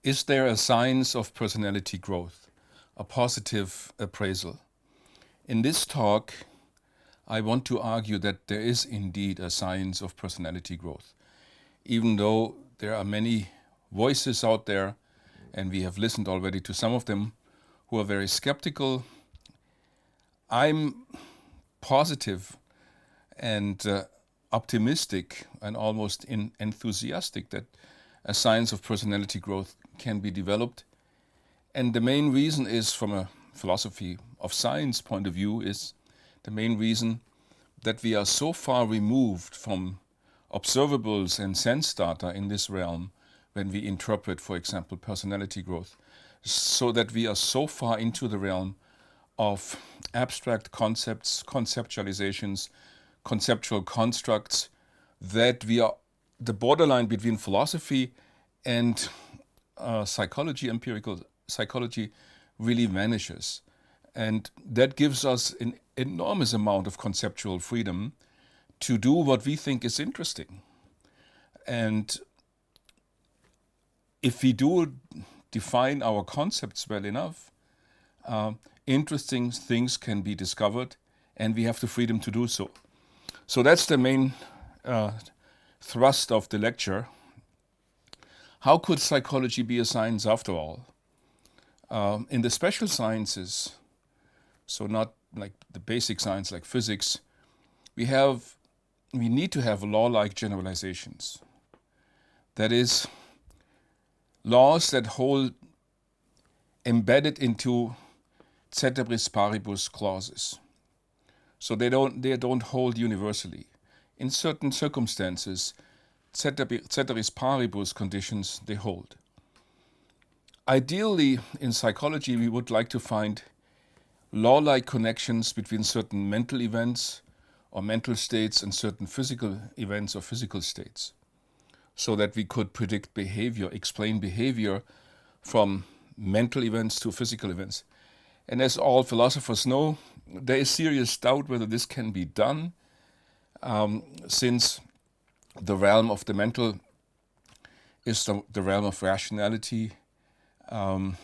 Is there a science of personality growth, a positive appraisal? In this talk, I want to argue that there is indeed a science of personality growth, even though there are many voices out there, and we have listened already to some of them, who are very skeptical. I'm positive and optimistic and almost enthusiastic that a science of personality growth can be developed. And the main reason is, from a philosophy of science point of view, is the main reason that we are so far removed from observables and sense data in this realm when we interpret, for example, personality growth, so that we are so far into the realm of abstract concepts, conceptualizations, conceptual constructs, that we are the borderline between philosophy and psychology, empirical psychology, really vanishes. And that gives us an enormous amount of conceptual freedom to do what we think is interesting. And if we do define our concepts well enough, interesting things can be discovered, and we have the freedom to do so. So that's the main thrust of the lecture. How could psychology be a science after all? In the special sciences, so not like the basic science like physics, we need to have law-like generalizations. That is, laws that hold embedded into ceteris paribus clauses. So they don't hold universally. In certain circumstances, ceteris paribus conditions, they hold. Ideally, in psychology, we would like to find law-like connections between certain mental events or mental states and certain physical events or physical states, so that we could predict behavior, explain behavior from mental events to physical events. And as all philosophers know, there is serious doubt whether this can be done, since the realm of the mental is the realm of rationality, and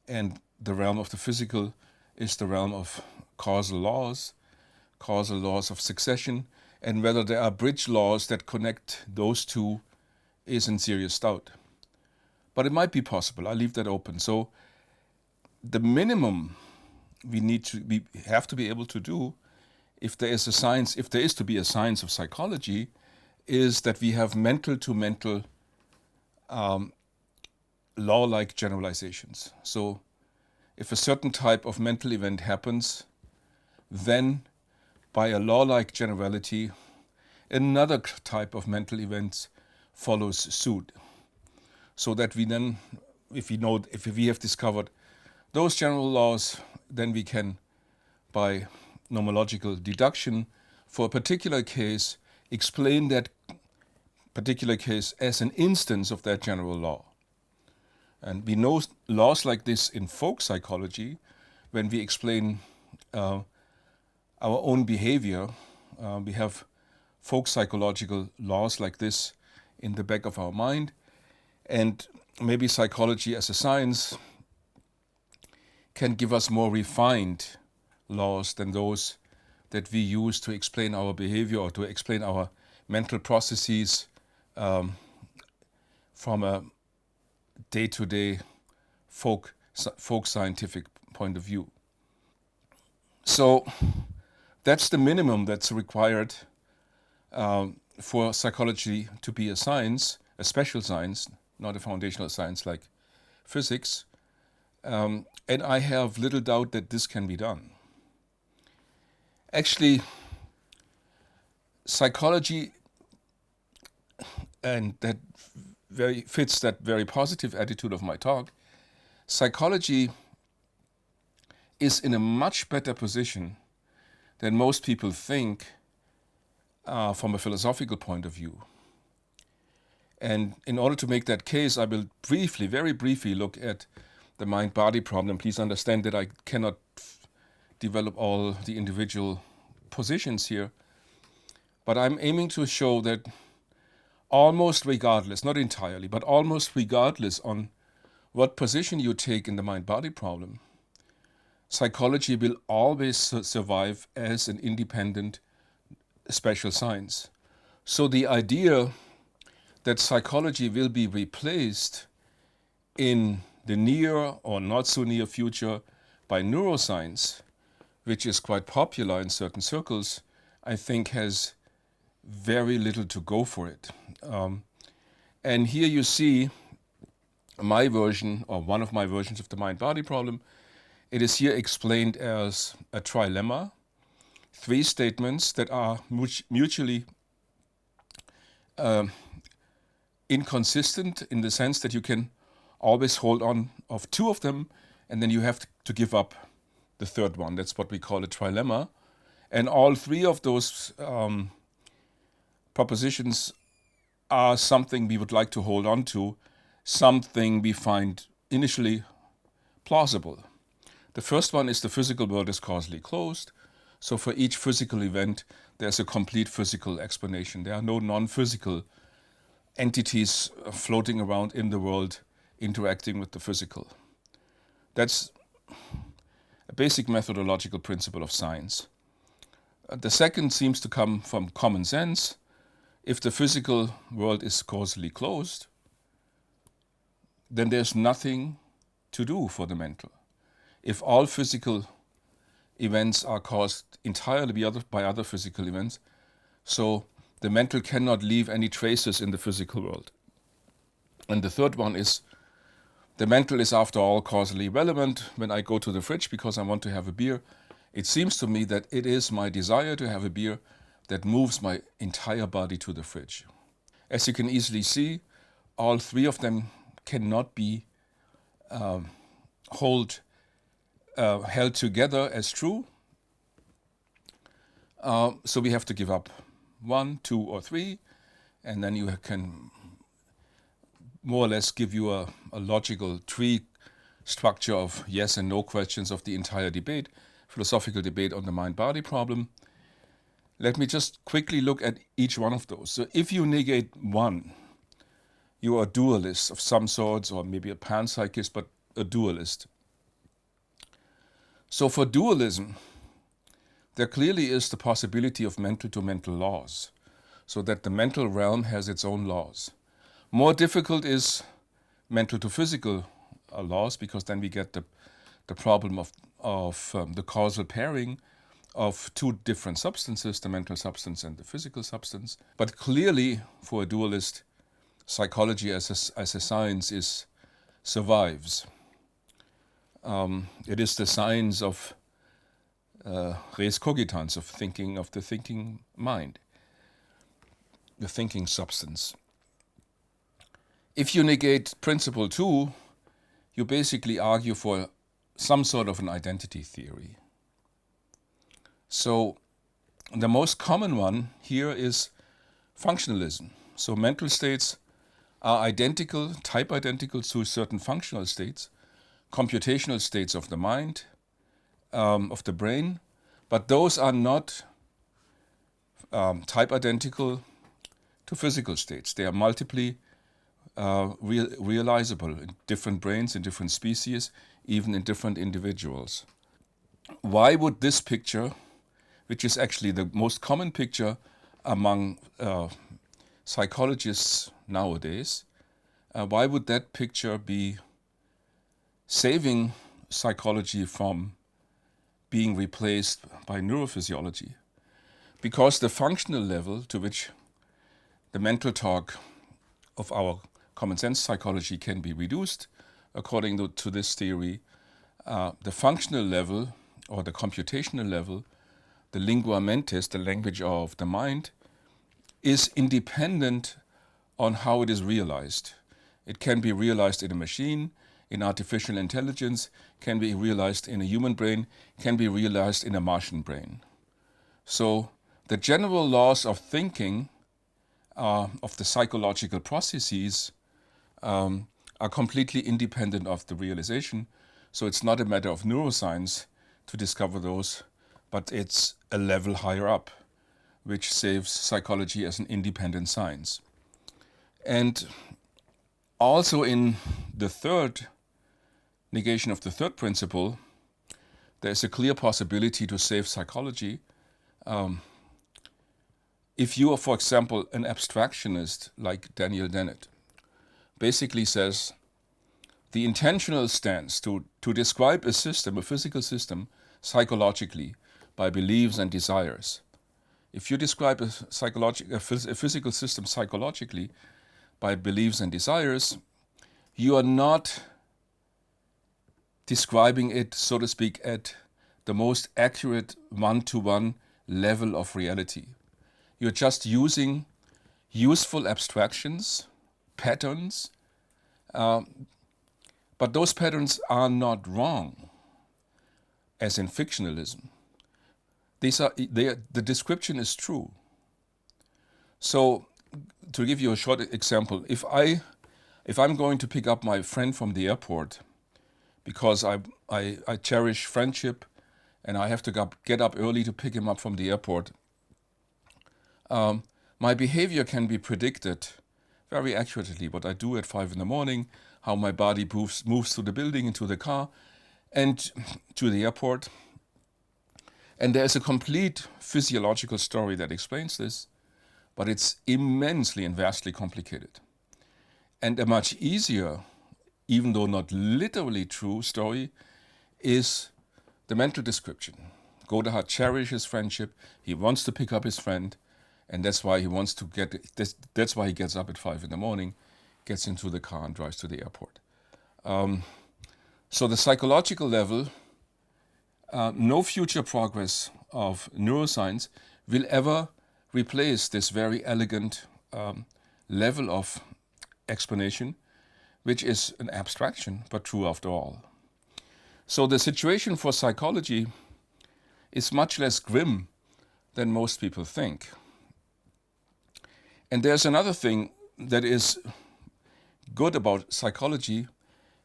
the realm of the physical is the realm of causal laws of succession, and whether there are bridge laws that connect those two is in serious doubt. But it might be possible. I leave that open. So the minimum we have to be able to do, if there is to be a science of psychology, is that we have mental to mental law-like generalizations. So if a certain type of mental event happens, then by a law-like generality, another type of mental event follows suit. So that we then, if we have discovered those general laws, then we can, by nomological deduction, for a particular case, explain that particular case as an instance of that general law. And we know laws like this in folk psychology when we explain our own behavior. We have folk psychological laws like this in the back of our mind. And maybe psychology as a science can give us more refined laws than those that we use to explain our behavior or to explain our mental processes from a day-to-day folk scientific point of view. So that's the minimum that's required for psychology to be a science, a special science, not a foundational science like physics. And I have little doubt that this can be done. Actually, psychology, and that very fits that very positive attitude of my talk, psychology is in a much better position than most people think from a philosophical point of view. And in order to make that case, I will very briefly look at the mind-body problem. Please understand that I cannot develop all the individual positions here, but I'm aiming to show that almost regardless, not entirely, but almost regardless on what position you take in the mind-body problem, psychology will always survive as an independent special science. So the idea that psychology will be replaced in the near or not so near future by neuroscience, which is quite popular in certain circles, I think has very little to go for it. And here you see my version, or one of my versions of the mind-body problem. It is here explained as a trilemma, 3 statements that are mutually inconsistent in the sense that you can always hold on of 2 of them, and then you have to give up the third one. That's what we call a trilemma. And all 3 of those propositions are something we would like to hold on to, something we find initially plausible. The first one is the physical world is causally closed. So for each physical event, there's a complete physical explanation. There are no non-physical entities floating around in the world interacting with the physical. That's a basic methodological principle of science. The second seems to come from common sense. If the physical world is causally closed, then there's nothing to do for the mental. If all physical events are caused entirely by other physical events, so the mental cannot leave any traces in the physical world. And the third one is, the mental is after all causally relevant. When I go to the fridge because I want to have a beer, it seems to me that it is my desire to have a beer that moves my entire body to the fridge. As you can easily see, all 3 of them cannot be held together as true. So we have to give up 1, 2, or 3, and then you can more or less give you a logical tree structure of yes and no questions of the entire debate, philosophical debate on the mind-body problem. Let me just quickly look at each one of those. So if you negate 1, you are a dualist of some sorts, or maybe a panpsychist, but a dualist. So for dualism, there clearly is the possibility of mental-to-mental laws, so that the mental realm has its own laws. More difficult is mental-to-physical laws, because then we get the problem of the causal pairing of 2 different substances, the mental substance and the physical substance. But clearly, for a dualist, psychology as a science survives. It is the science of res cogitans, of the thinking mind, the thinking substance. If you negate principle 2, you basically argue for some sort of an identity theory. So the most common one here is functionalism. So mental states are identical, type identical to certain functional states, computational states of the mind, of the brain, but those are not type identical to physical states. They are multiply realizable in different brains, in different species, even in different individuals. Why would this picture, which is actually the most common picture among psychologists nowadays, why would that picture be saving psychology from being replaced by neurophysiology? Because the functional level to which the mental talk of our common sense psychology can be reduced, according to this theory, the functional level or the computational level, the lingua mentis, the language of the mind, is independent on how it is realized. It can be realized in a machine, in artificial intelligence, can be realized in a human brain, can be realized in a Martian brain. So the general laws of thinking, of the psychological processes, are completely independent of the realization. So it's not a matter of neuroscience to discover those, but it's a level higher up, which saves psychology as an independent science. And also in the third negation of the third principle, there's a clear possibility to save psychology. If you are, for example, an abstractionist like Daniel Dennett, basically says the intentional stance to describe a system, a physical system, psychologically by beliefs and desires. If you describe a physical system psychologically by beliefs and desires, you are not describing it, so to speak, at the most accurate one-to-one level of reality. You're just using useful abstractions, patterns, but those patterns are not wrong, as in fictionalism. The description is true. So, to give you a short example, if I'm going to pick up my friend from the airport, because I cherish friendship and I have to get up early to pick him up from the airport, my behavior can be predicted very accurately. What I do at 5 in the morning, how my body moves through the building, into the car, and to the airport. And there's a complete physiological story that explains this, but it's immensely and vastly complicated. And a much easier, even though not literally true, story is the mental description. Godehard cherishes friendship. He wants to pick up his friend, and that's why he that's why he gets up at 5 in the morning, gets into the car and drives to the airport. So the psychological level, no future progress of neuroscience will ever replace this very elegant level of explanation, which is an abstraction, but true after all. So the situation for psychology is much less grim than most people think. And there's another thing that is good about psychology,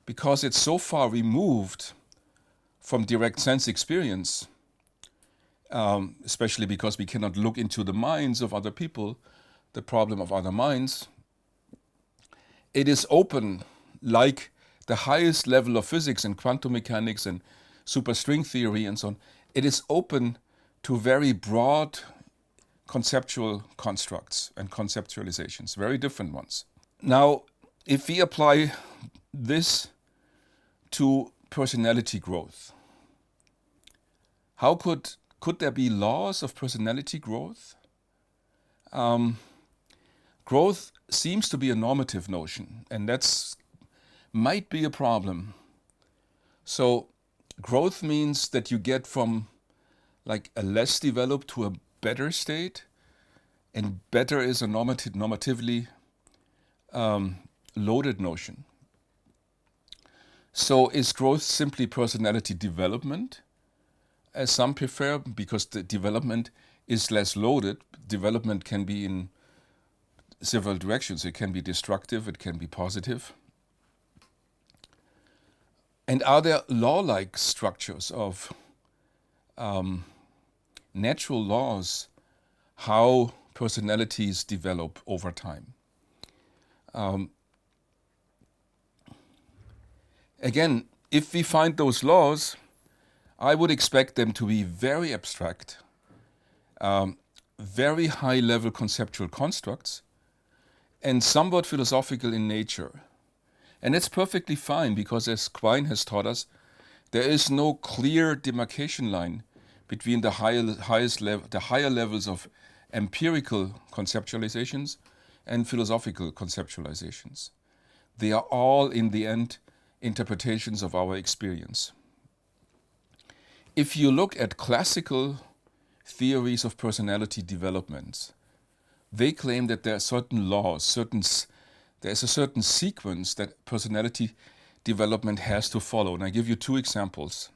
because it's so far removed from direct sense experience, especially because we cannot look into the minds of other people, the problem of other minds. It is open, like the highest level of physics and quantum mechanics and superstring theory and so on. It is open to very broad conceptual constructs and conceptualizations, very different ones. Now, if we apply this to personality growth, how could there be laws of personality growth? Growth seems to be a normative notion, and that's might be a problem. So growth means that you get from like a less developed to a better state, and better is a normatively loaded notion. So is growth simply personality development, as some prefer, because the development is less loaded? Development can be in several directions. It can be destructive, it can be positive. And are there law-like structures of natural laws, how personalities develop over time? Again, if we find those laws, I would expect them to be very abstract, very high-level conceptual constructs, and somewhat philosophical in nature. And that's perfectly fine, because as Quine has taught us, there is no clear demarcation line between the higher levels of empirical conceptualizations and philosophical conceptualizations. They are all, in the end, interpretations of our experience. If you look at classical theories of personality development, they claim that there are certain laws, there's a certain sequence that personality development has to follow. And I give you two examples.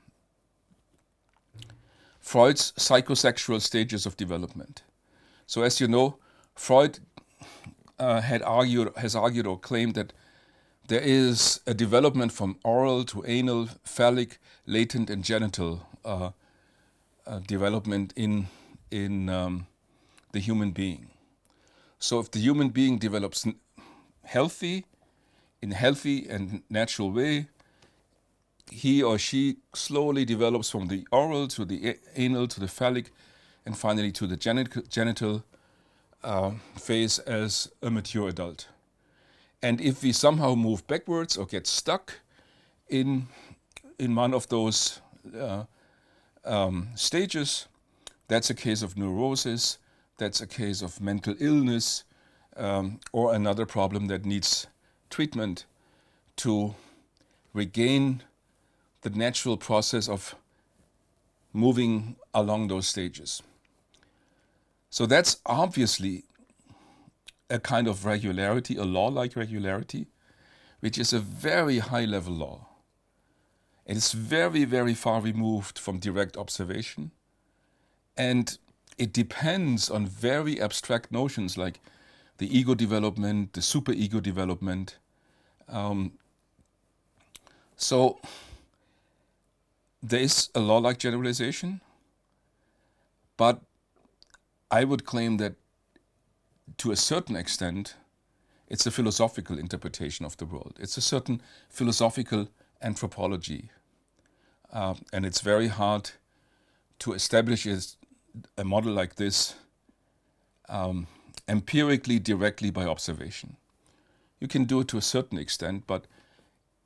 Freud's psychosexual stages of development. So as you know, Freud has argued or claimed that there is a development from oral to anal, phallic, latent, and genital development in the human being. So if the human being develops in a healthy and natural way, he or she slowly develops from the oral to the anal to the phallic and finally to the genital phase as a mature adult. And if we somehow move backwards or get stuck in one of those stages, that's a case of neurosis, that's a case of mental illness, or another problem that needs treatment to regain the natural process of moving along those stages. So that's obviously a kind of regularity, a law-like regularity, which is a very high-level law. It is very, very far removed from direct observation, and it depends on very abstract notions like the ego development, the superego development. So there is a law-like generalization, but I would claim that to a certain extent, it's a philosophical interpretation of the world. It's a certain philosophical anthropology. And it's very hard to establish a model like this empirically, directly by observation. You can do it to a certain extent, but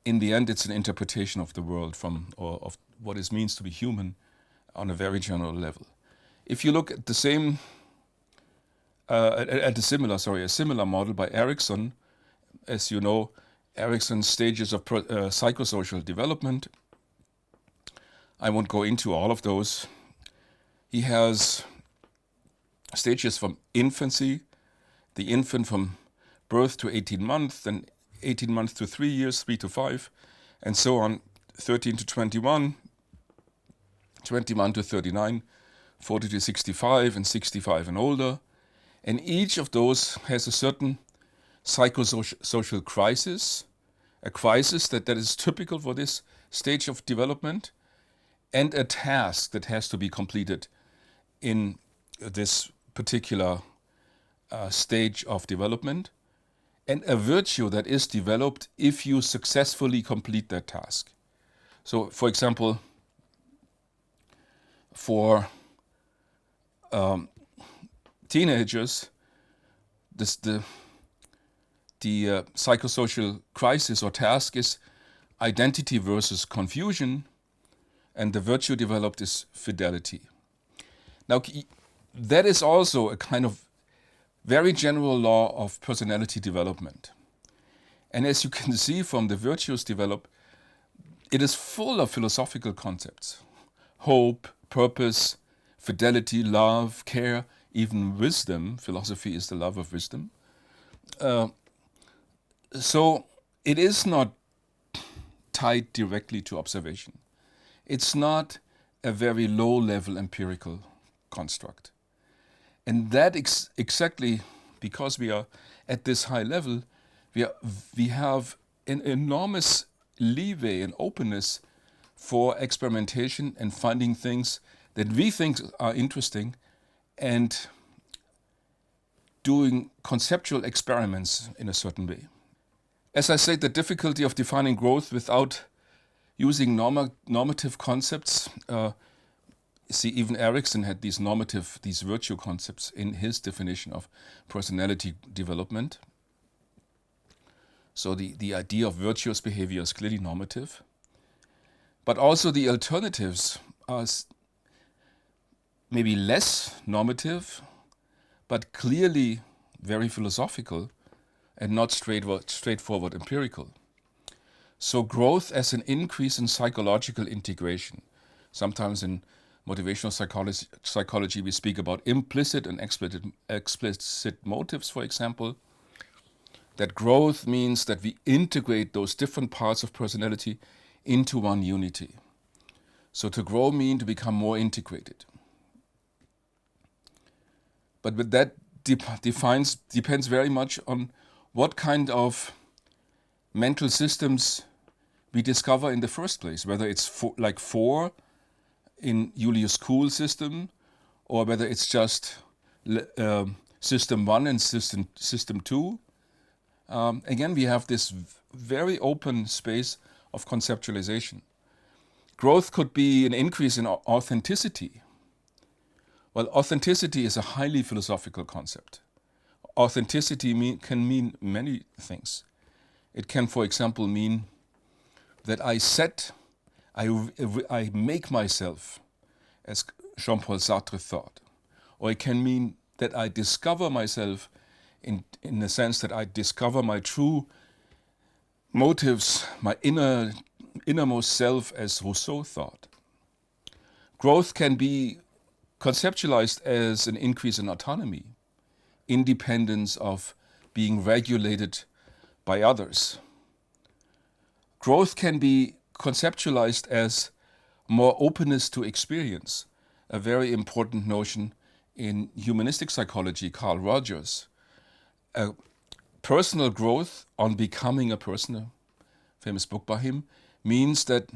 in the end, it's an interpretation of the world or of what it means to be human on a very general level. If you look at a similar model by Erikson, as you know, Erikson's stages of psychosocial development. I won't go into all of those. He has stages from infancy, the infant from birth to 18 months, then 18 months to 3 years, 3 to 5, and so on, 13 to 21, 21 to 39, 40 to 65, and 65 and older. And each of those has a certain psychosocial crisis, a crisis that is typical for this stage of development, and a task that has to be completed in this particular stage of development, and a virtue that is developed if you successfully complete that task. So, for example, for teenagers, the psychosocial crisis or task is identity versus confusion, and the virtue developed is fidelity. Now, that is also a kind of very general law of personality development. And as you can see from the virtues developed, it is full of philosophical concepts. Hope, purpose, fidelity, love, care, even wisdom. Philosophy is the love of wisdom. So it is not tied directly to observation. It's not a very low-level empirical construct. And that exactly because we are at this high level, we have an enormous leeway and openness for experimentation and finding things that we think are interesting and doing conceptual experiments in a certain way. As I said, the difficulty of defining growth without using normative concepts. See, even Erikson had these virtue concepts in his definition of personality development. So the idea of virtuous behavior is clearly normative. But also the alternatives are maybe less normative, but clearly very philosophical and not straightforward empirical. So growth as an increase in psychological integration. Sometimes in motivational psychology we speak about implicit and explicit motives, for example. That growth means that we integrate those different parts of personality into one unity. So to grow means to become more integrated. But with that depends very much on what kind of mental systems we discover in the first place, whether it's like 4 in Julius Kuhl's system, or whether it's just system 1 and system 2. Again, we have this very open space of conceptualization. Growth could be an increase in authenticity. Well, authenticity is a highly philosophical concept. Authenticity can mean many things. It can, for example, mean that I make myself, as Jean-Paul Sartre thought. Or it can mean that I discover myself in the sense that I discover my true motives, my innermost self, as Rousseau thought. Growth can be conceptualized as an increase in autonomy, independence of being regulated by others. Growth can be conceptualized as more openness to experience, a very important notion in humanistic psychology. Carl Rogers. Personal growth on becoming a person, a famous book by him, means that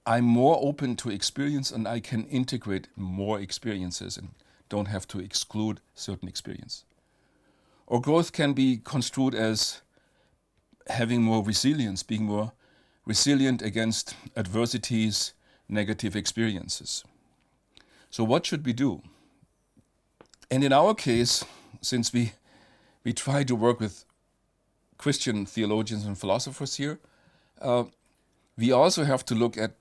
I'm more open to experience and I can integrate more experiences and don't have to exclude certain experience. Or growth can be construed as having more resilience, being more resilient against adversities, negative experiences. So what should we do? And in our case, since we try to work with Christian theologians and philosophers here, we also have to look at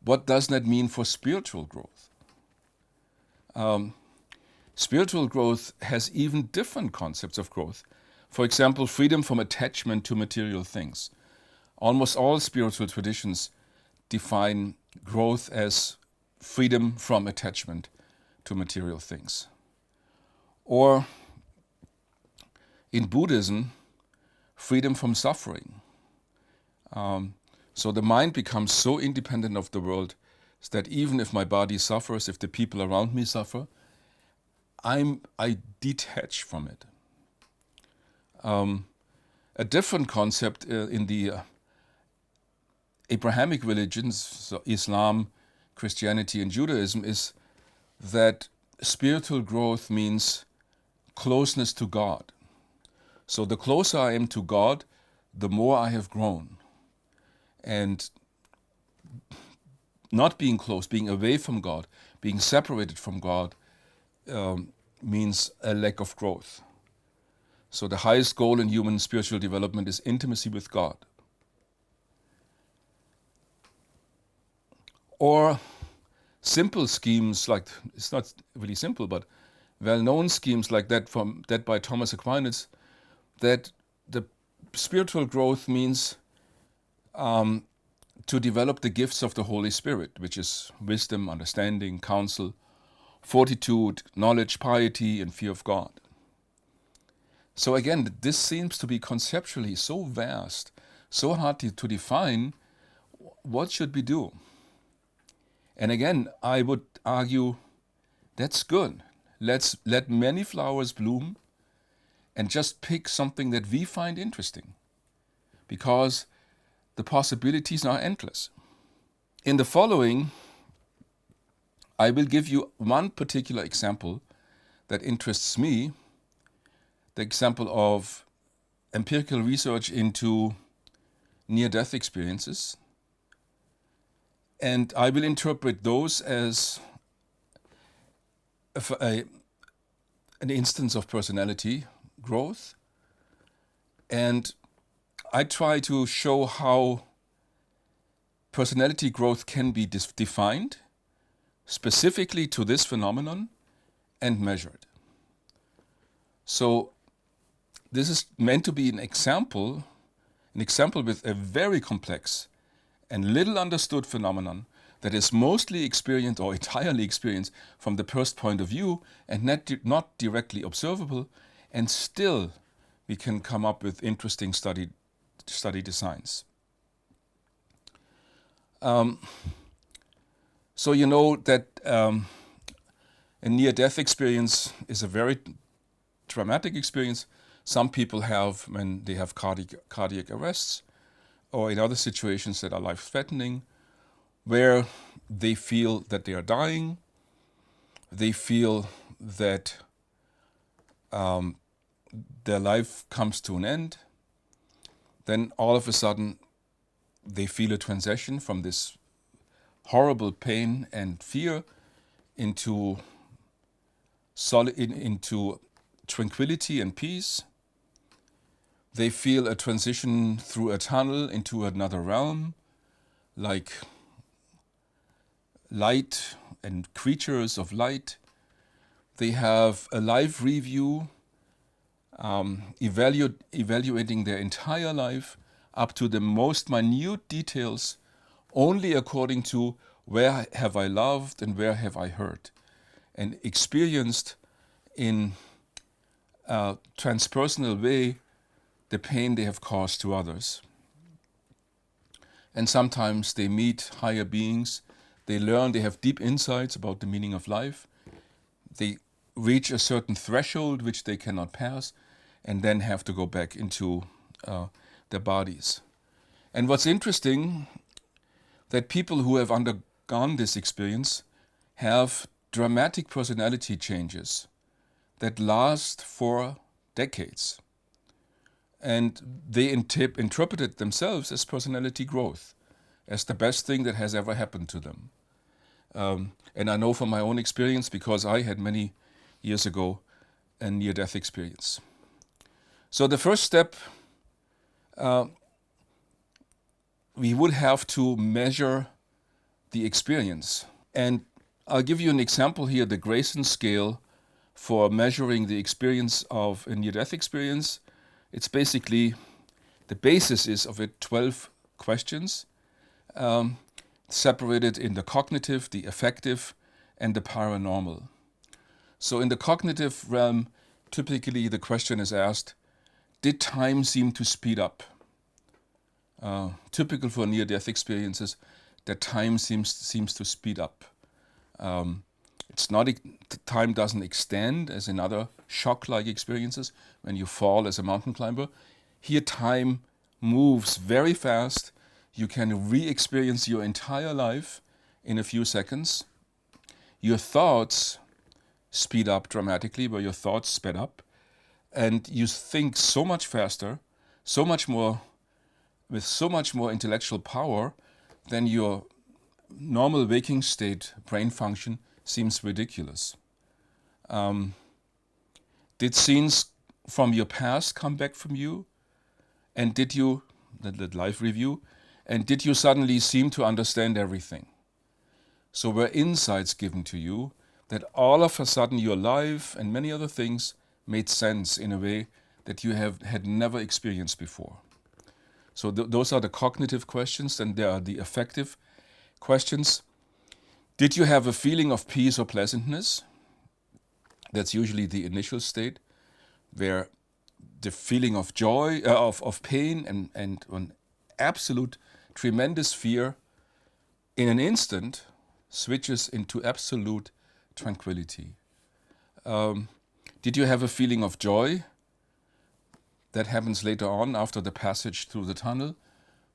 what does that mean for spiritual growth. Spiritual growth has even different concepts of growth. For example, freedom from attachment to material things. Almost all spiritual traditions define growth as freedom from attachment to material things. Or in Buddhism, freedom from suffering. So the mind becomes so independent of the world that even if my body suffers, if the people around me suffer, I detach from it. A different concept in the Abrahamic religions, so Islam, Christianity, and Judaism, is that spiritual growth means closeness to God. So the closer I am to God, the more I have grown. And not being close, being away from God, being separated from God, means a lack of growth. So the highest goal in human spiritual development is intimacy with God. Or simple schemes like, it's not really simple, but well-known schemes like that by Thomas Aquinas, that the spiritual growth means to develop the gifts of the Holy Spirit, which is wisdom, understanding, counsel, fortitude, knowledge, piety, and fear of God. So again, this seems to be conceptually so vast, so hard to define. What should we do? And again, I would argue that's good. Let's let many flowers bloom and just pick something that we find interesting, because the possibilities are endless. In the following, I will give you one particular example that interests me, the example of empirical research into near-death experiences. And I will interpret those as an instance of personality growth. And I try to show how personality growth can be defined specifically to this phenomenon and measured. So this is meant to be an example with a very complex and little understood phenomenon that is mostly experienced or entirely experienced from the first point of view and not directly observable, and still we can come up with interesting study designs. So you know that a near-death experience is a very traumatic experience. Some people have when they have cardiac arrests, or in other situations that are life-threatening, where they feel that they are dying, they feel that their life comes to an end. Then all of a sudden they feel a transition from this horrible pain and fear into into tranquility and peace. They feel a transition through a tunnel into another realm, like light and creatures of light. They have a life review, evaluating their entire life up to the most minute details, only according to where have I loved and where have I hurt, and experienced in a transpersonal way the pain they have caused to others. And sometimes they meet higher beings, they learn, they have deep insights about the meaning of life, they reach a certain threshold which they cannot pass, and then have to go back into their bodies. And what's interesting, that people who have undergone this experience have dramatic personality changes that last for decades. And they interpreted themselves as personality growth, as the best thing that has ever happened to them. And I know from my own experience, because I had many years ago a near-death experience. So the first step, we would have to measure the experience. And I'll give you an example here, the Grayson scale for measuring the experience of a near-death experience. It's basically, the basis is of it 12 questions, separated in the cognitive, the affective, and the paranormal. So in the cognitive realm, typically the question is asked, did time seem to speed up? Typical for near-death experiences, that time seems to speed up. It's not, time doesn't extend as in other shock-like experiences when you fall as a mountain climber. Here time moves very fast. You can re-experience your entire life in a few seconds. Your thoughts speed up dramatically, where your thoughts sped up, and you think so much faster, so much more, with so much more intellectual power than your normal waking state brain function seems ridiculous. Did scenes from your past come back from you? And did you, that life review, and did you suddenly seem to understand everything? So were insights given to you that all of a sudden your life and many other things made sense in a way that you had never experienced before. So those are the cognitive questions, and there are the affective questions. Did you have a feeling of peace or pleasantness? That's usually the initial state, where the feeling of joy, of pain and an absolute tremendous fear in an instant switches into absolute tranquility. Did you have a feeling of joy? That happens later on after the passage through the tunnel,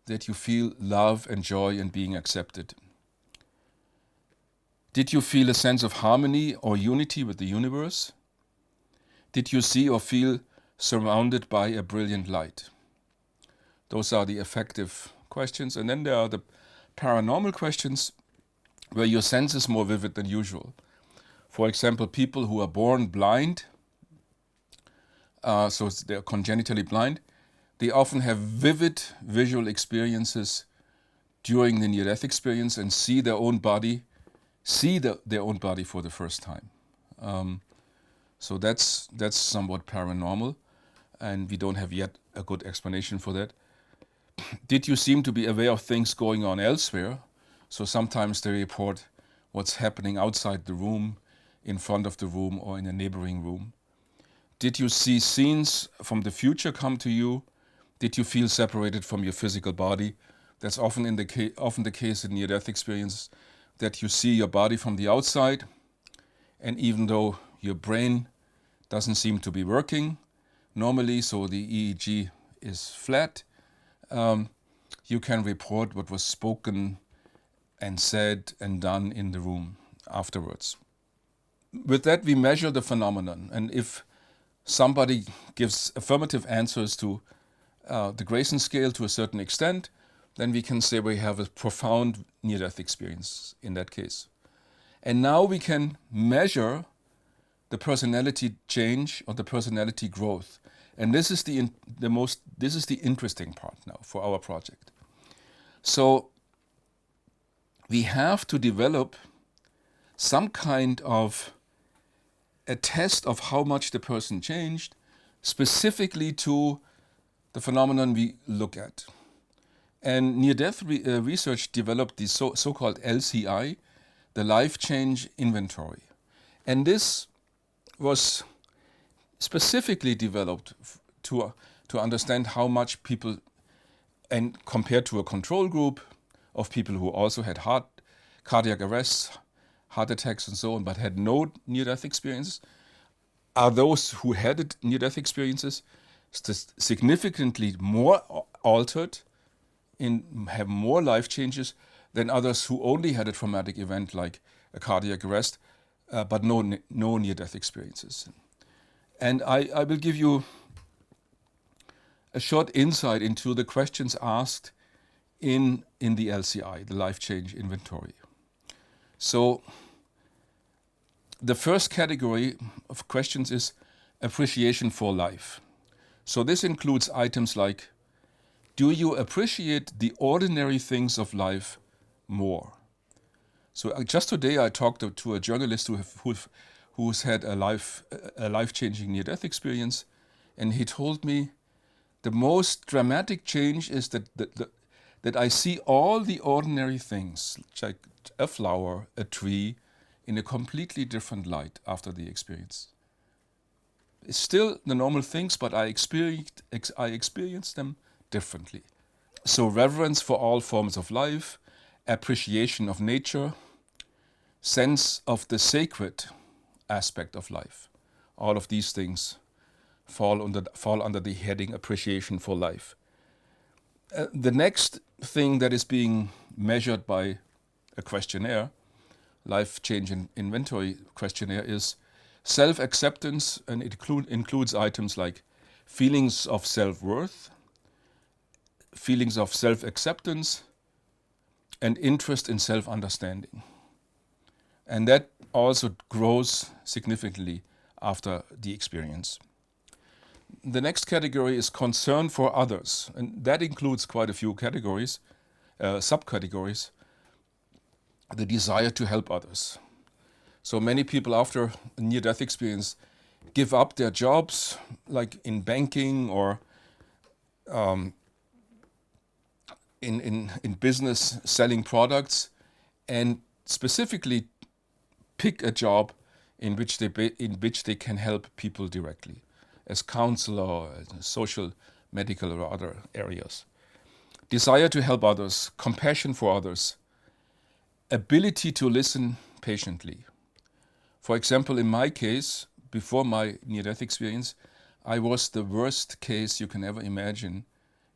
that you feel love and joy and being accepted. Did you feel a sense of harmony or unity with the universe? Did you see or feel surrounded by a brilliant light? Those are the affective questions. And then there are the paranormal questions, where your sense is more vivid than usual. For example, people who are born blind, so they're congenitally blind, they often have vivid visual experiences during the near-death experience and see their own body for the first time. So that's somewhat paranormal, and we don't have yet a good explanation for that. Did you seem to be aware of things going on elsewhere? So sometimes they report what's happening outside the room, in front of the room, or in a neighboring room. Did you see scenes from the future come to you? Did you feel separated from your physical body? That's often the case in near-death experience, that you see your body from the outside, and even though your brain doesn't seem to be working normally, so the EEG is flat, you can report what was spoken and said and done in the room afterwards. With that, we measure the phenomenon, and if somebody gives affirmative answers to the Grayson scale to a certain extent, then we can say we have a profound near-death experience in that case. And now we can measure the personality change or the personality growth. And this is the interesting part now for our project. So we have to develop some kind of a test of how much the person changed, specifically to the phenomenon we look at. And near-death research developed the so-called LCI, the Life Change Inventory. And this was specifically developed to understand how much people, and compared to a control group of people who also had cardiac arrests, heart attacks and so on, but had no near-death experiences, are those who had near-death experiences significantly more altered, have more life changes than others who only had a traumatic event like a cardiac arrest, but no near-death experiences. And I will give you a short insight into the questions asked in the LCI, the Life Change Inventory. So the first category of questions is appreciation for life. So this includes items like, do you appreciate the ordinary things of life more? So just today I talked to a journalist who's had a life-changing near-death experience, and he told me the most dramatic change is that I see all the ordinary things, like a flower, a tree, in a completely different light after the experience. It's still the normal things, but I experienced them differently. So reverence for all forms of life, appreciation of nature, sense of the sacred aspect of life. All of these things fall under the heading appreciation for life. The next thing that is being measured by a questionnaire, Life Change Inventory questionnaire, is self-acceptance, and it includes items like feelings of self-worth, feelings of self-acceptance, and interest in self-understanding. And that also grows significantly after the experience. The next category is concern for others, and that includes quite a few categories, subcategories. The desire to help others. So many people after a near-death experience give up their jobs, like in banking or in business selling products, and specifically pick a job in which they can help people directly, as counselor, as social, medical, or other areas. Desire to help others, compassion for others, ability to listen patiently. For example, in my case, before my near-death experience, I was the worst case you can ever imagine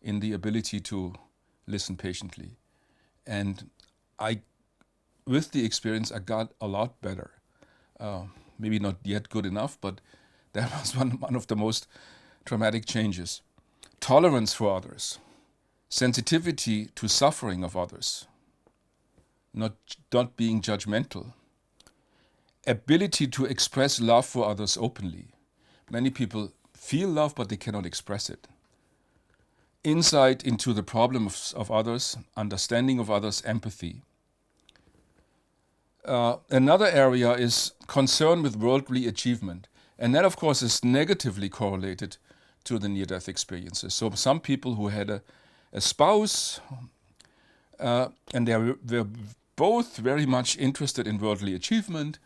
in the ability to listen patiently. And with the experience, I got a lot better. Maybe not yet good enough, but that was one of the most traumatic changes. Tolerance for others, sensitivity to suffering of others, not being judgmental, ability to express love for others openly. Many people feel love, but they cannot express it. Insight into the problems of others, understanding of others, empathy. Another area is concern with worldly achievement. And that, of course, is negatively correlated to the near-death experiences. So some people who had a spouse, and they were both very much interested in worldly achievement.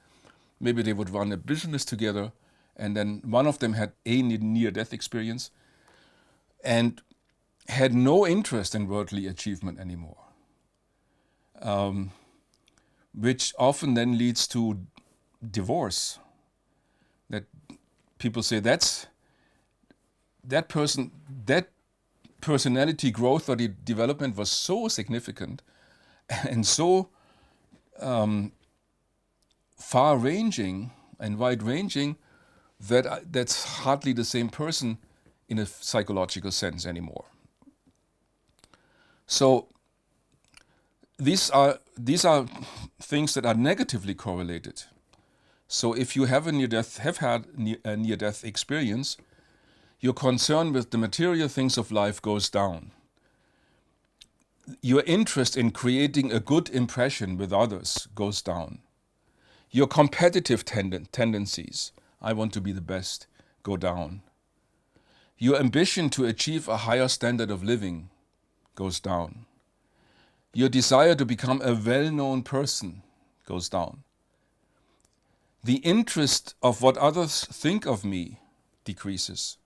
Maybe they would run a business together, and then one of them had a near-death experience and had no interest in worldly achievement anymore, which often then leads to divorce. That people say that personality growth or the development was so significant and so far-ranging and wide-ranging that that's hardly the same person in a psychological sense anymore. So these are things that are negatively correlated. So if you have had a near-death experience, your concern with the material things of life goes down. Your interest in creating a good impression with others goes down. Your competitive tendencies, I want to be the best, go down. Your ambition to achieve a higher standard of living goes down. Your desire to become a well-known person goes down. The interest of what others think of me decreases.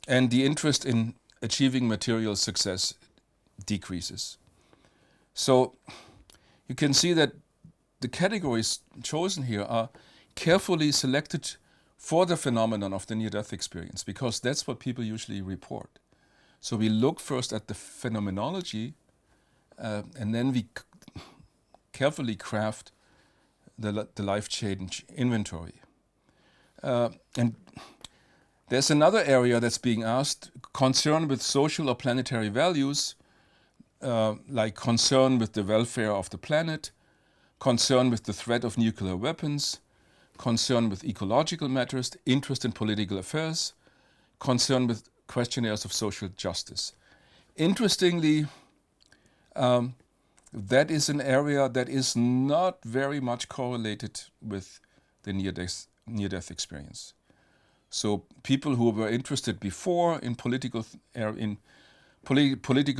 And the interest in achieving material success decreases. So you can see that the categories chosen here are carefully selected for the phenomenon of the near-death experience, because that's what people usually report. So we look first at the phenomenology, and then we carefully craft the life change inventory. And there's another area that's being asked, concern with social or planetary values, like concern with the welfare of the planet, concern with the threat of nuclear weapons, concern with ecological matters, interest in political affairs, concern with questionnaires of social justice. Interestingly, that is an area that is not very much correlated with the near-death experience. So people who were interested before in political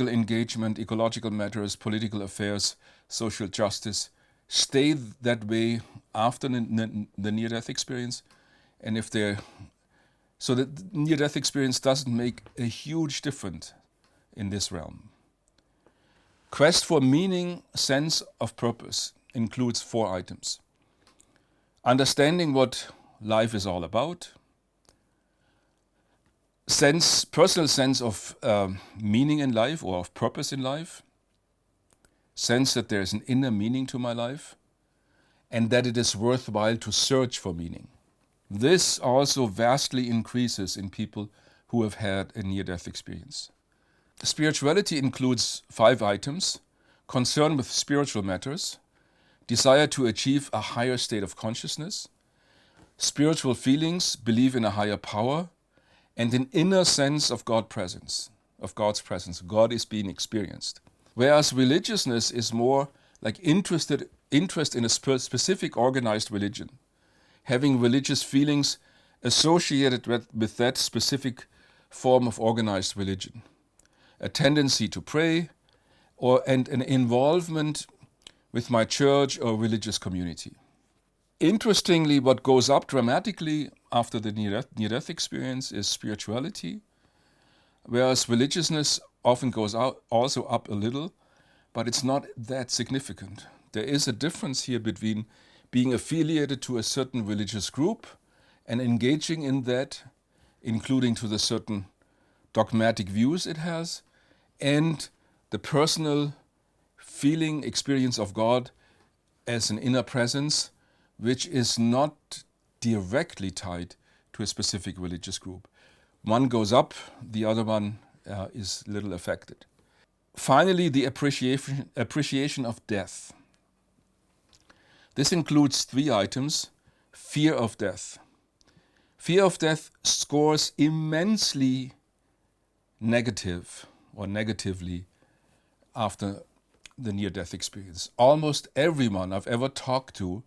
engagement, ecological matters, political affairs, social justice, stay that way after the near-death experience. And so the near-death experience doesn't make a huge difference in this realm. Quest for meaning, sense of purpose includes 4 items. Understanding what life is all about. Personal sense of meaning in life or of purpose in life. Sense that there is an inner meaning to my life and that it is worthwhile to search for meaning. This also vastly increases in people who have had a near-death experience. Spirituality includes 5 items: concern with spiritual matters, desire to achieve a higher state of consciousness, spiritual feelings, belief in a higher power, and an inner sense of God's presence. God is being experienced. Whereas religiousness is more like interest in a specific organized religion, having religious feelings associated with that specific form of organized religion, a tendency to pray, and an involvement with my church or religious community. Interestingly, what goes up dramatically after the near-death experience is spirituality, whereas religiousness often goes also up a little, but it's not that significant. There is a difference here between being affiliated to a certain religious group and engaging in that, including to the certain dogmatic views it has, and the personal feeling, experience of God as an inner presence, which is not directly tied to a specific religious group. One goes up, the other one is little affected. Finally, the appreciation of death. This includes 3 items. Fear of death. Fear of death scores immensely negatively after the near-death experience. Almost everyone I've ever talked to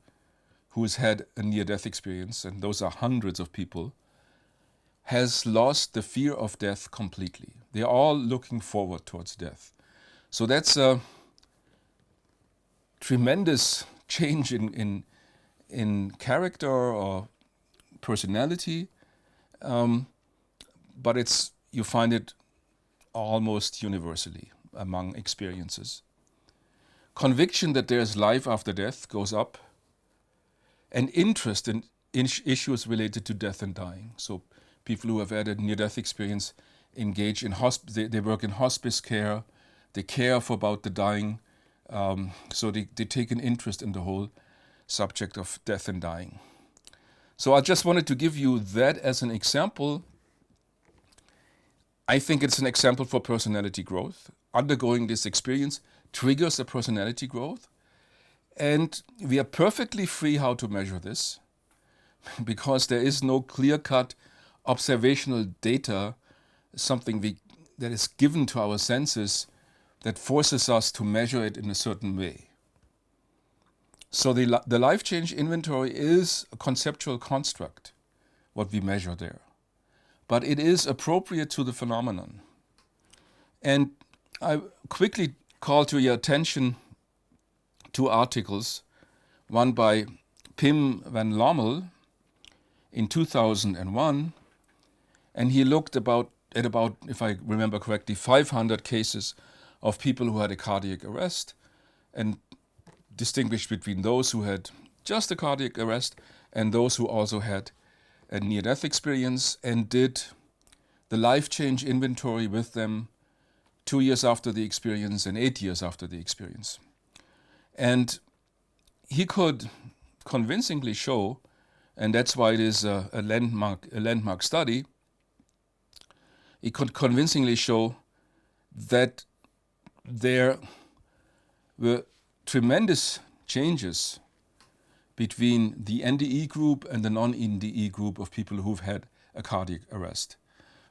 who's had a near-death experience, and those are hundreds of people, has lost the fear of death completely. They're all looking forward towards death. So that's a tremendous change in character or personality, but you find it almost universally among experiences. Conviction that there is life after death goes up, and interest in issues related to death and dying. So people who have had a near-death experience engage in they work in hospice care, they care about the dying, so they take an interest in the whole subject of death and dying. So I just wanted to give you that as an example. I think it's an example for personality growth. Undergoing this experience triggers a personality growth. And we are perfectly free how to measure this because there is no clear-cut observational data, something that is given to our senses that forces us to measure it in a certain way. So the life change inventory is a conceptual construct, what we measure there. But it is appropriate to the phenomenon. And I quickly call to your attention two articles, one by Pim van Lommel in 2001, and he looked at about, if I remember correctly, 500 cases of people who had a cardiac arrest and distinguished between those who had just a cardiac arrest and those who also had a near-death experience, and did the life change inventory with them 2 years after the experience and 8 years after the experience. And he could convincingly show, and that's why it is a landmark study, he could convincingly show that there were tremendous changes between the NDE group and the non-NDE group of people who've had a cardiac arrest.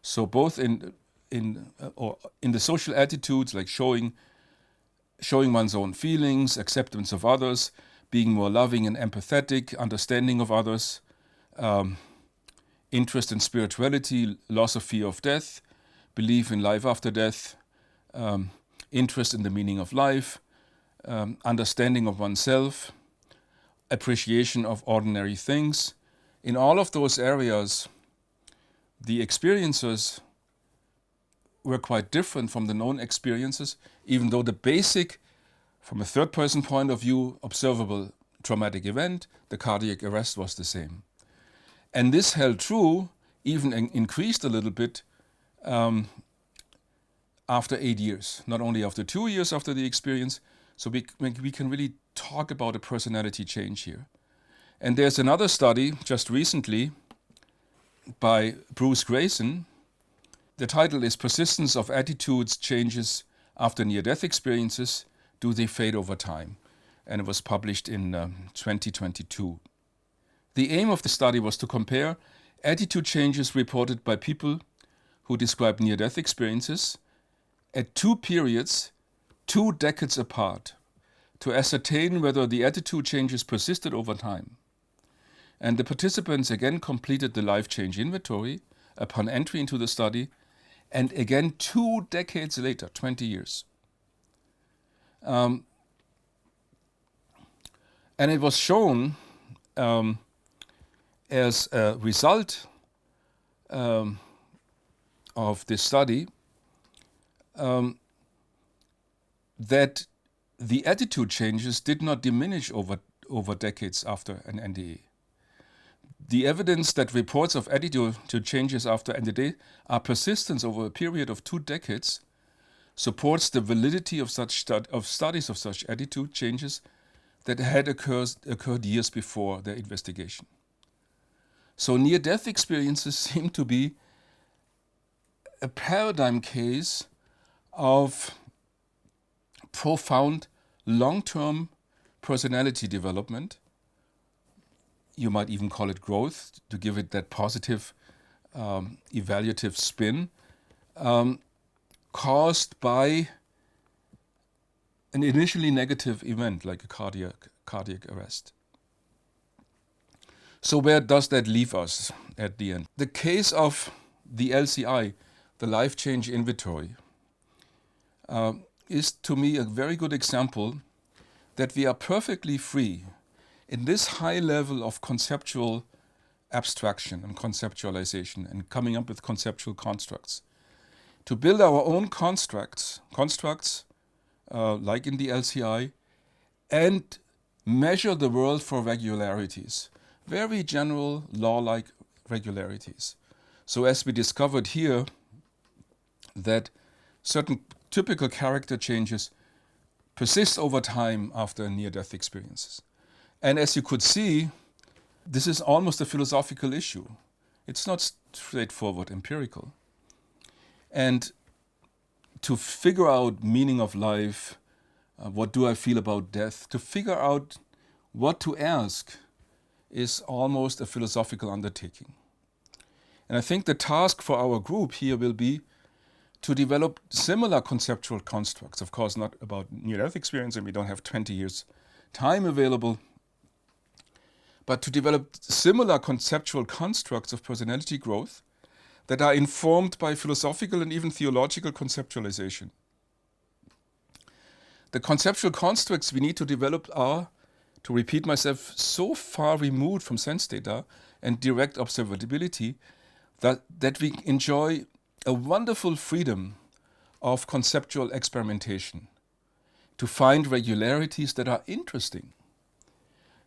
So both in the social attitudes, like showing one's own feelings, acceptance of others, being more loving and empathetic, understanding of others, interest in spirituality, loss of fear of death, belief in life after death, interest in the meaning of life, understanding of oneself, appreciation of ordinary things. In all of those areas, the experiences were quite different from the known experiences, even though the basic, from a third-person point of view, observable traumatic event, the cardiac arrest, was the same. And this held true, even increased a little bit after 8 years, not only after 2 years after the experience. So we can really talk about a personality change here. And there's another study just recently by Bruce Grayson. The title is Persistence of Attitudes Changes After Near-Death Experiences, Do They Fade Over Time? And it was published in 2022. The aim of the study was to compare attitude changes reported by people who described near-death experiences at 2 periods 2 decades apart, to ascertain whether the attitude changes persisted over time. And the participants again completed the life change inventory upon entry into the study, and again 2 decades later, 20 years. And it was shown as a result of this study that the attitude changes did not diminish over decades after an NDE. The evidence that reports of attitude changes after NDE are persistent over a period of 2 decades supports the validity of such studies of such attitude changes that had occurred years before their investigation. So near-death experiences seem to be a paradigm case of profound long-term personality development. You might even call it growth, to give it that positive evaluative spin, caused by an initially negative event like a cardiac arrest. So where does that leave us at the end? The case of the LCI, the Life Change Inventory, is to me a very good example that we are perfectly free in this high level of conceptual abstraction and conceptualization and coming up with conceptual constructs, to build our own constructs like in the LCI, and measure the world for regularities, very general law-like regularities. So as we discovered here, that certain typical character changes persist over time after near-death experiences. And as you could see, this is almost a philosophical issue. It's not straightforward empirical. And to figure out meaning of life, What do I feel about death? To figure out what to ask is almost a philosophical undertaking. And I think the task for our group here will be to develop similar conceptual constructs. Of course, not about near-death experience, and we don't have 20 years time available, but to develop similar conceptual constructs of personality growth that are informed by philosophical and even theological conceptualization. The conceptual constructs we need to develop are, to repeat myself, so far removed from sense data and direct observability that we enjoy a wonderful freedom of conceptual experimentation to find regularities that are interesting.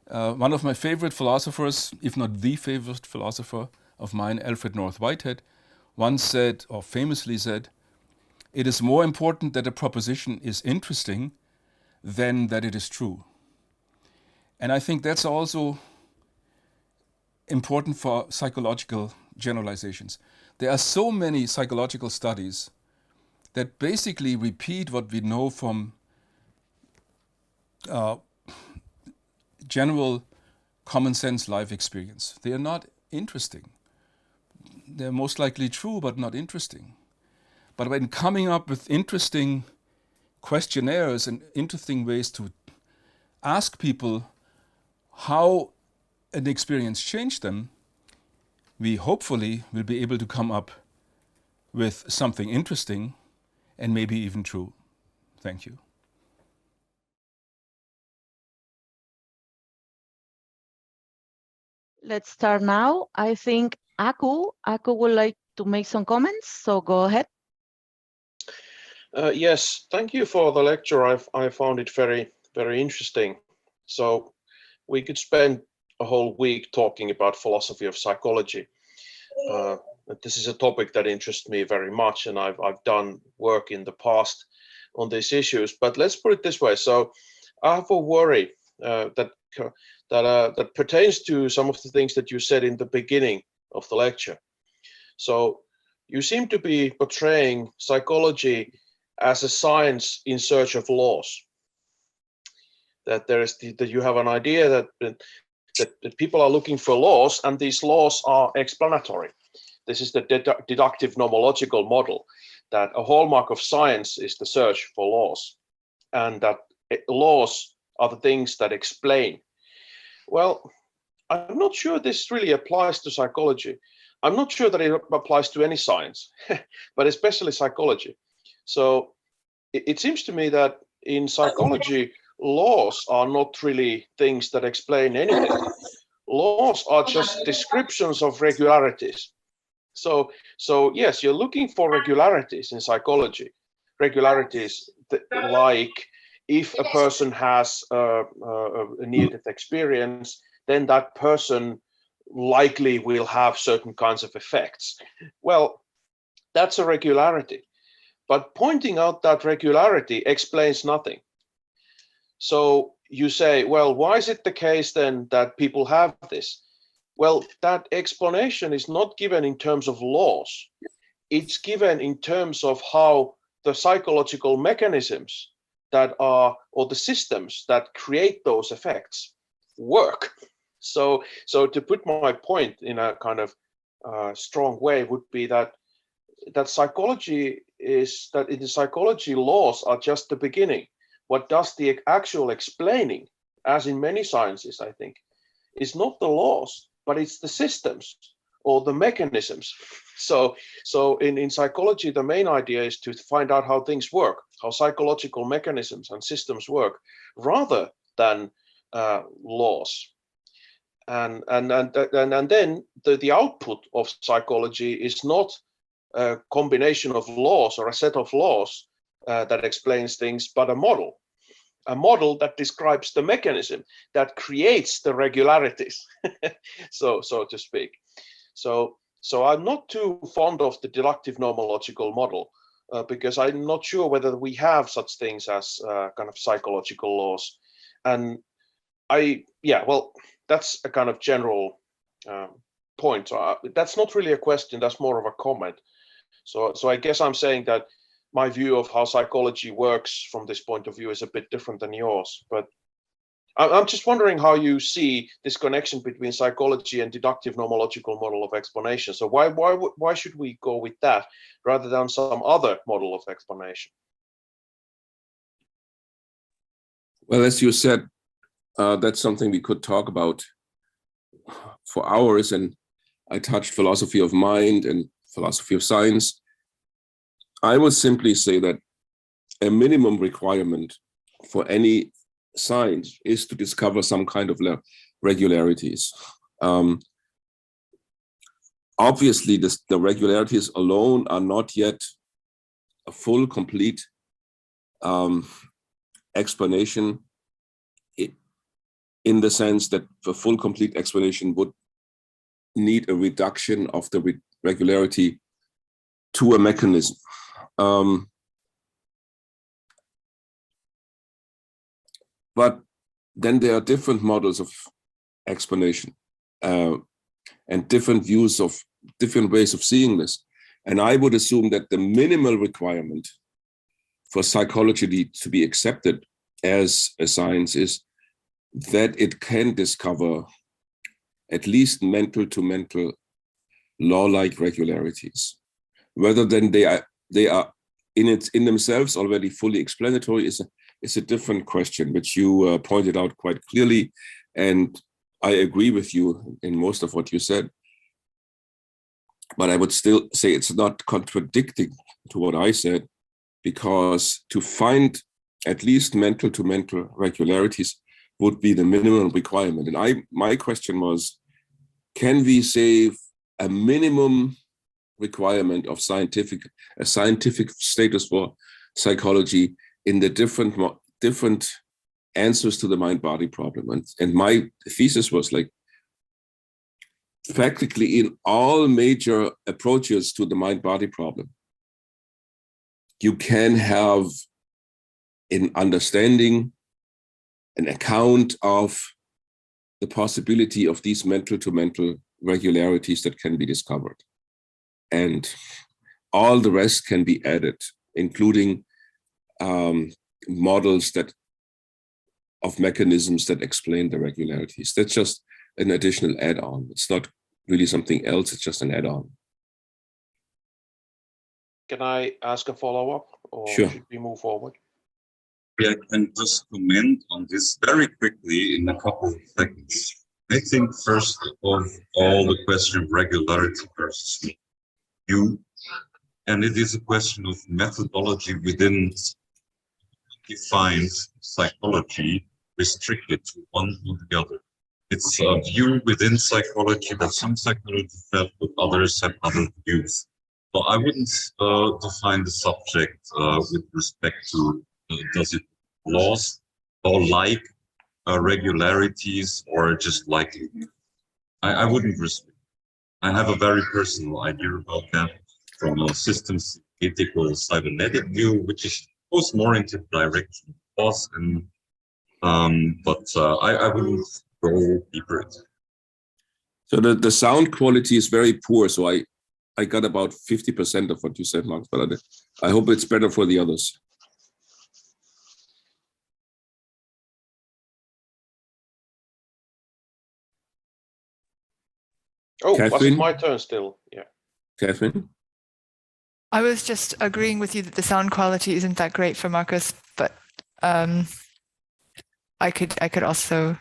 One of my favorite philosophers, if not the favorite philosopher of mine, Alfred North Whitehead, once said, or famously said, "It is more important that a proposition is interesting than that it is true." And I think that's also important for psychological generalizations. There are so many psychological studies that basically repeat what we know from general common sense life experience. They are not interesting. They're most likely true, but not interesting. But when coming up with interesting questionnaires and interesting ways to ask people how an experience changed them, we hopefully will be able to come up with something interesting and maybe even true. Thank you. Let's start now. I think Aku would like to make some comments, so go ahead. Yes, thank you for the lecture. I found it very, very interesting. So we could spend a whole week talking about philosophy of psychology. This is a topic that interests me very much, and I've done work in the past on these issues. But let's put it this way. So I have a worry that pertains to some of the things that you said in the beginning of the lecture. So you seem to be portraying psychology as a science in search of laws. That you have an idea that people are looking for laws, and these laws are explanatory. This is the deductive nomological model, that a hallmark of science is the search for laws, and that laws are the things that explain. Well, I'm not sure this really applies to psychology. I'm not sure that it applies to any science, but especially psychology. So it seems to me that in psychology, laws are not really things that explain anything. Laws are just descriptions of regularities. So yes, you're looking for regularities in psychology. Regularities like if a person has a near-death experience, then that person likely will have certain kinds of effects. Well, that's a regularity. But pointing out that regularity explains nothing. So you say, well, why is it the case then that people have this? Well, that explanation is not given in terms of laws. It's given in terms of how the psychological mechanisms that are, or the systems that create those effects work. So to put my point in a kind of strong way would be that psychology is that in the psychology, laws are just the beginning. What does the actual explaining, as in many sciences, I think, is not the laws, but it's the systems or the mechanisms. So in psychology, the main idea is to find out how things work, how psychological mechanisms and systems work, rather than laws. And then the output of psychology is not a combination of laws or a set of laws that explains things, but a model that describes the mechanism that creates the regularities, so to speak. So I'm not too fond of the deductive nomological model because I'm not sure whether we have such things as kind of psychological laws. And well, that's a kind of general point. So that's not really a question, that's more of a comment. So I guess I'm saying that my view of how psychology works from this point of view is a bit different than yours. But I'm just wondering how you see this connection between psychology and deductive nomological model of explanation. So why should we go with that rather than some other model of explanation? Well, as you said, that's something we could talk about for hours, and I touched philosophy of mind and philosophy of science. I would simply say that a minimum requirement for any science is to discover some kind of regularities. Obviously, the regularities alone are not yet a full, complete explanation, in the sense that the full, complete explanation would need a reduction of the regularity to a mechanism. But then there are different models of explanation and different views of different ways of seeing this. And I would assume that the minimal requirement for psychology to be accepted as a science is that it can discover at least mental to mental law-like regularities. Whether then they are in themselves already fully explanatory is a different question, which you pointed out quite clearly, and I agree with you in most of what you said. But I would still say it's not contradicting to what I said, because to find at least mental to mental regularities would be the minimum requirement. And my question was, can we say a minimum requirement of a scientific status for psychology in the different answers to the mind-body problem? And my thesis was like, practically in all major approaches to the mind-body problem, you can have an understanding, an account of the possibility of these mental to mental regularities that can be discovered. And all the rest can be added, including models of mechanisms that explain the regularities. That's just an additional add-on. It's not really something else, it's just an add-on. Can I ask a follow-up, or Sure. should we move forward? Yeah, I can just comment on this very quickly in a couple of seconds. I think first of all the question of regularity versus you, and it is a question of methodology within defined psychology restricted to one or the other. It's a view within psychology that some psychologists have, but others have other views. So I wouldn't define the subject with respect to does it laws or like regularities or just likely. I wouldn't restrict. I have a very personal idea about that from a systems ethical cybernetic view, which is goes more into the direction of laws, and but I wouldn't go deeper into it. So the sound quality is very poor. So I got about 50% of what you said, Max, but I hope it's better for the others. Oh, was it Catherine? my turn still? Yeah. Catherine? I was just agreeing with you that the sound quality isn't that great for Marcus, but I could also,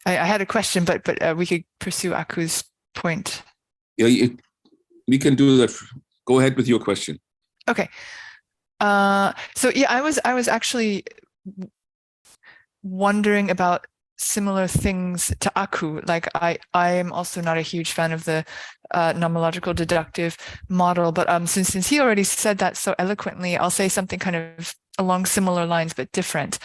I had a question, but we could pursue Aku's point. Yeah, we can do that. Go ahead with your question. Okay. So yeah, I was actually wondering about similar things to Aku. Like I am also not a huge fan of the nomological deductive model, but since he already said that so eloquently, I'll say something kind of along similar lines but different.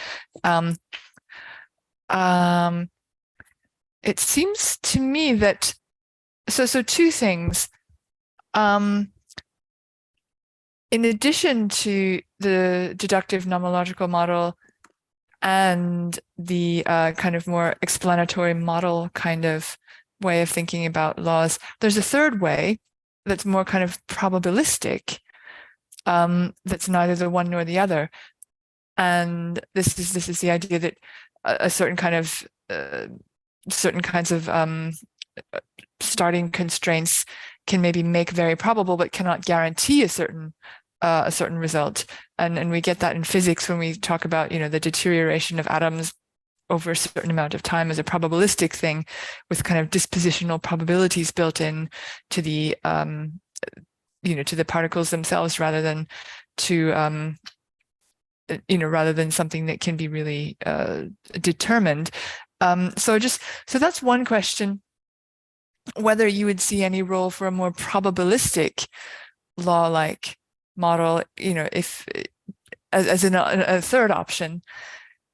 It seems to me that so two things. In addition to the deductive nomological model and the kind of more explanatory model kind of way of thinking about laws, there's a third way that's more kind of probabilistic, that's neither the one nor the other. And this is the idea that a certain kind of certain kinds of starting constraints can maybe make very probable, but cannot guarantee a certain result. And we get that in physics when we talk about, you know, the deterioration of atoms over a certain amount of time as a probabilistic thing, with kind of dispositional probabilities built in to the you know, to the particles themselves, rather than to you know, rather than something that can be really determined. So that's one question, whether you would see any role for a more probabilistic law-like model, you know, if as a third option.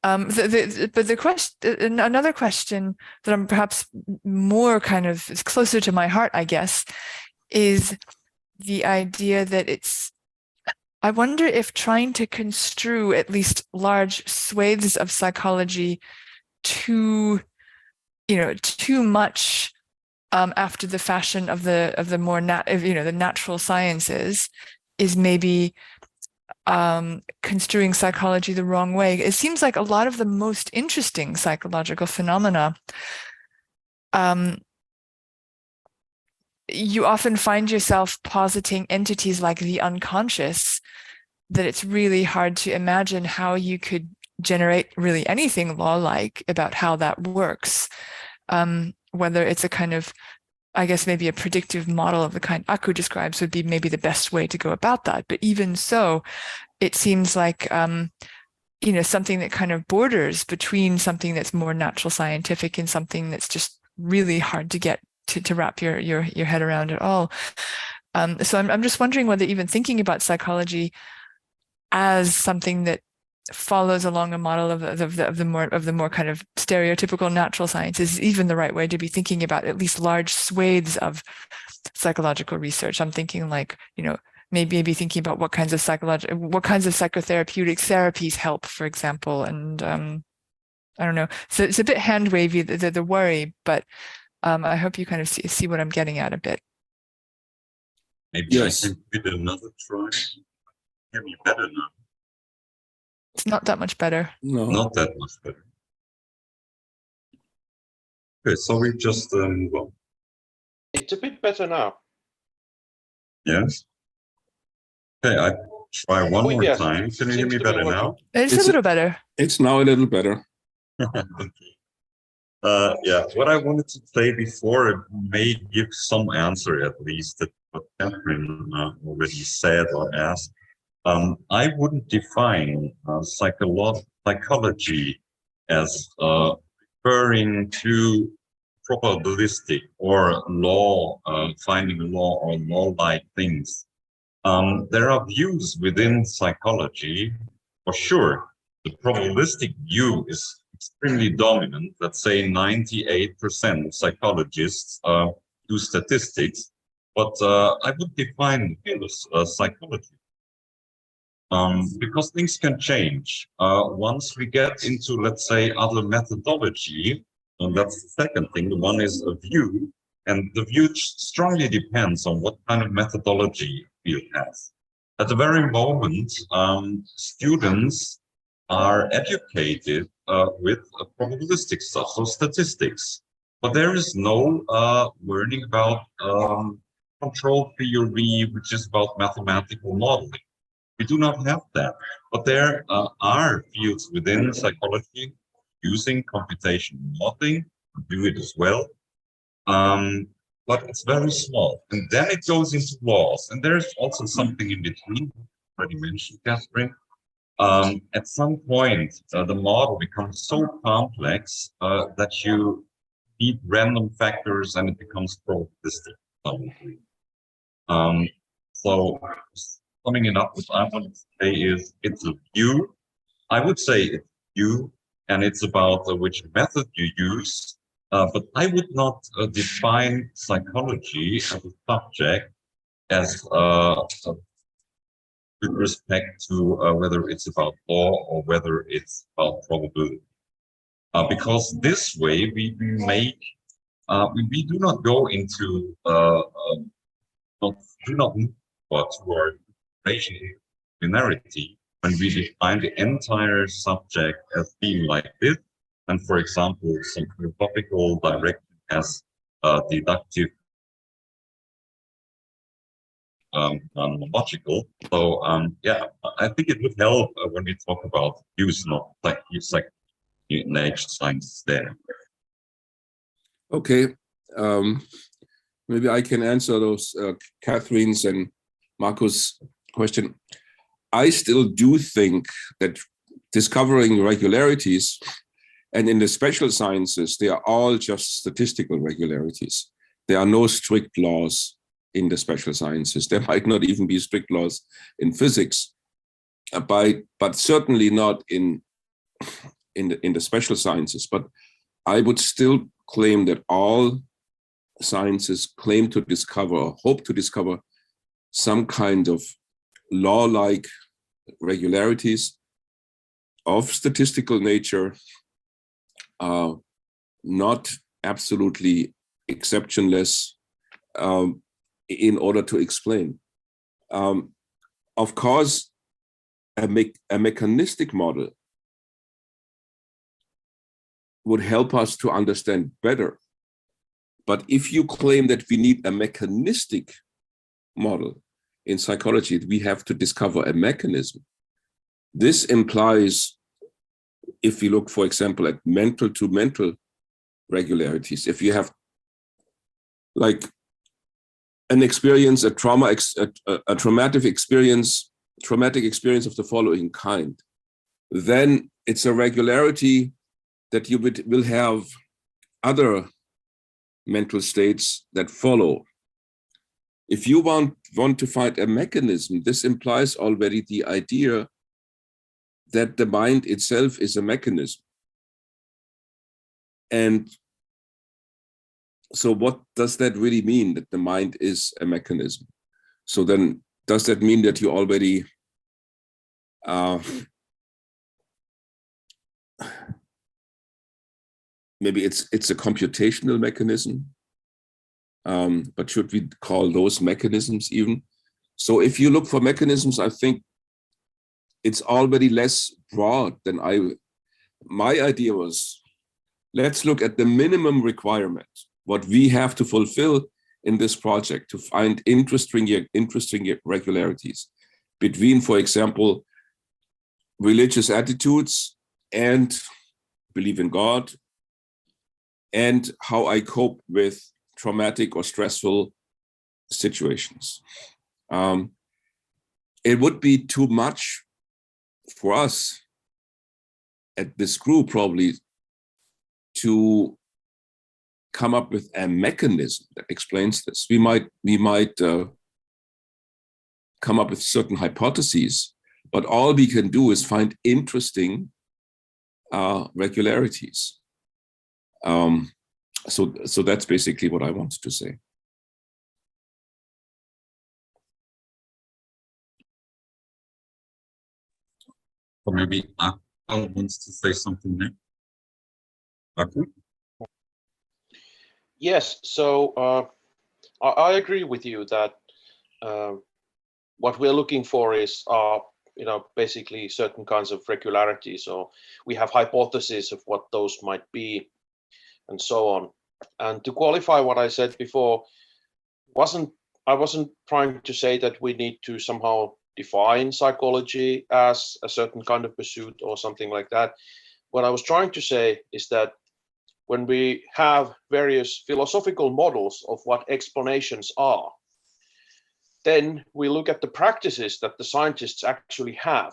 But the question, another question that I'm perhaps more kind of is closer to my heart, I guess, is the idea that I wonder if trying to construe at least large swathes of psychology too much after the fashion of the more the natural sciences is maybe construing psychology the wrong way. It seems like a lot of the most interesting psychological phenomena, you often find yourself positing entities like the unconscious, that it's really hard to imagine how you could generate really anything law-like about how that works. Whether it's a kind of, I guess maybe a predictive model of the kind Aku describes would be maybe the best way to go about that. But even so, it seems like, you know, something that kind of borders between something that's more natural scientific and something that's just really hard to get to wrap your head around at all. So I'm just wondering whether even thinking about psychology as something that follows along a model of the more kind of stereotypical natural sciences is even the right way to be thinking about at least large swathes of psychological research. I'm thinking like, you know, maybe thinking about what kinds of psychotherapeutic therapies help, for example. And I don't know. So it's a bit hand wavy, the worry, but I hope you kind of see what I'm getting at a bit. Maybe Yes. I can give it another try. Hear me better now. It's not that much better. No. Not that much better. Okay, so we just move on. It's a bit better now. Yes. Okay, I try one more yes, time. Can you hear seems me to be better now? It's a It's- little better. It's now a little better. Yeah, what I wanted to say before may give some answer, at least, that what Catherine already said or asked. I wouldn't define psychology as referring to probabilistic or law, finding law or law-like things. There are views within psychology, for sure. The probabilistic view is extremely dominant. Let's say 98% of psychologists do statistics, but I would define the field of psychology. Because things can change. Once we get into, let's say, other methodology, and that's the second thing. The one is a view, and the view strongly depends on what kind of methodology field has. At the very moment, students are educated with probabilistic stuff, so statistics. But there is no learning about control theory, which is about mathematical modeling. We do not have that. But there are fields within psychology using computational modeling, do it as well. But it's very small. And then it goes into laws. And there's also something in between, already mentioned, Catherine. At some point, the model becomes so complex that you need random factors and it becomes probabilistic. So summing it up, what I want to say is it's a view. I would say it's a view, and it's about which method you use. But I would not define psychology as a subject as with respect to whether it's about law or whether it's about probability. Because this way we make, we do not go into, do not move to our information binarity when we define the entire subject as being like this, and for example, some philosophical direction as deductive logical. So yeah, I think it would help when we talk about use not like nature science there. Okay, maybe I can answer those Catherine's and Marco's question. I still do think that discovering regularities, and in the special sciences, they are all just statistical regularities. There are no strict laws in the special sciences. There might not even be strict laws in physics, but certainly not in the special sciences. But I would still claim that all sciences claim to discover or hope to discover some kind of law-like regularities of statistical nature, not absolutely exceptionless, in order to explain. Of course, a mechanistic model would help us to understand better. But if you claim that we need a mechanistic model in psychology, we have to discover a mechanism. This implies, if we look, for example, at mental to mental regularities, if you have like an experience, a traumatic experience of the following kind, then it's a regularity that you will have other mental states that follow. If you want to find a mechanism, this implies already the idea that the mind itself is a mechanism. And so what does that really mean, that the mind is a mechanism? So then, does that mean that you already maybe it's a computational mechanism, but should we call those mechanisms even? So if you look for mechanisms, I think it's already less broad than my idea was, let's look at the minimum requirement, what we have to fulfill in this project to find interesting regularities between, for example, religious attitudes and belief in God, and how I cope with traumatic or stressful situations. It would be too much for us at this group probably to come up with a mechanism that explains this. We might come up with certain hypotheses, but all we can do is find interesting regularities. So that's basically what I wanted to say. Or maybe Akal wants to say something there. Akal? Yes, so I agree with you that what we're looking for is basically certain kinds of regularities. So we have hypotheses of what those might be, and so on. And to qualify what I said before, I wasn't trying to say that we need to somehow define psychology as a certain kind of pursuit or something like that. What I was trying to say is that when we have various philosophical models of what explanations are, then we look at the practices that the scientists actually have.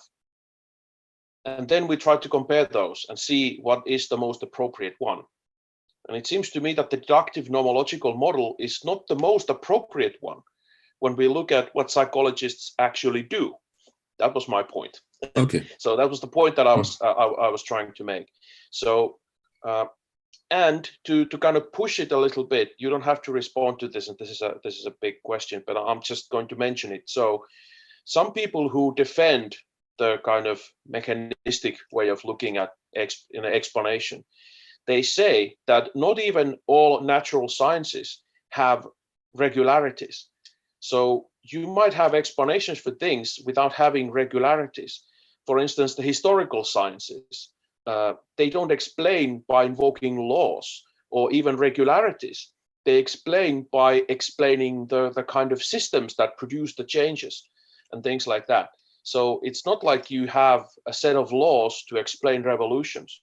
And then we try to compare those and see what is the most appropriate one. And it seems to me that the deductive nomological model is not the most appropriate one when we look at what psychologists actually do. That was my point. Okay. So that was the point that I was trying to make. So and to kind of push it a little bit, you don't have to respond to this, and this is a big question, but I'm just going to mention it. So some people who defend the kind of mechanistic way of looking at explanation, they say that not even all natural sciences have regularities. So you might have explanations for things without having regularities. For instance, the historical sciences, they don't explain by invoking laws or even regularities. They explain by explaining the kind of systems that produce the changes and things like that. So it's not like you have a set of laws to explain revolutions.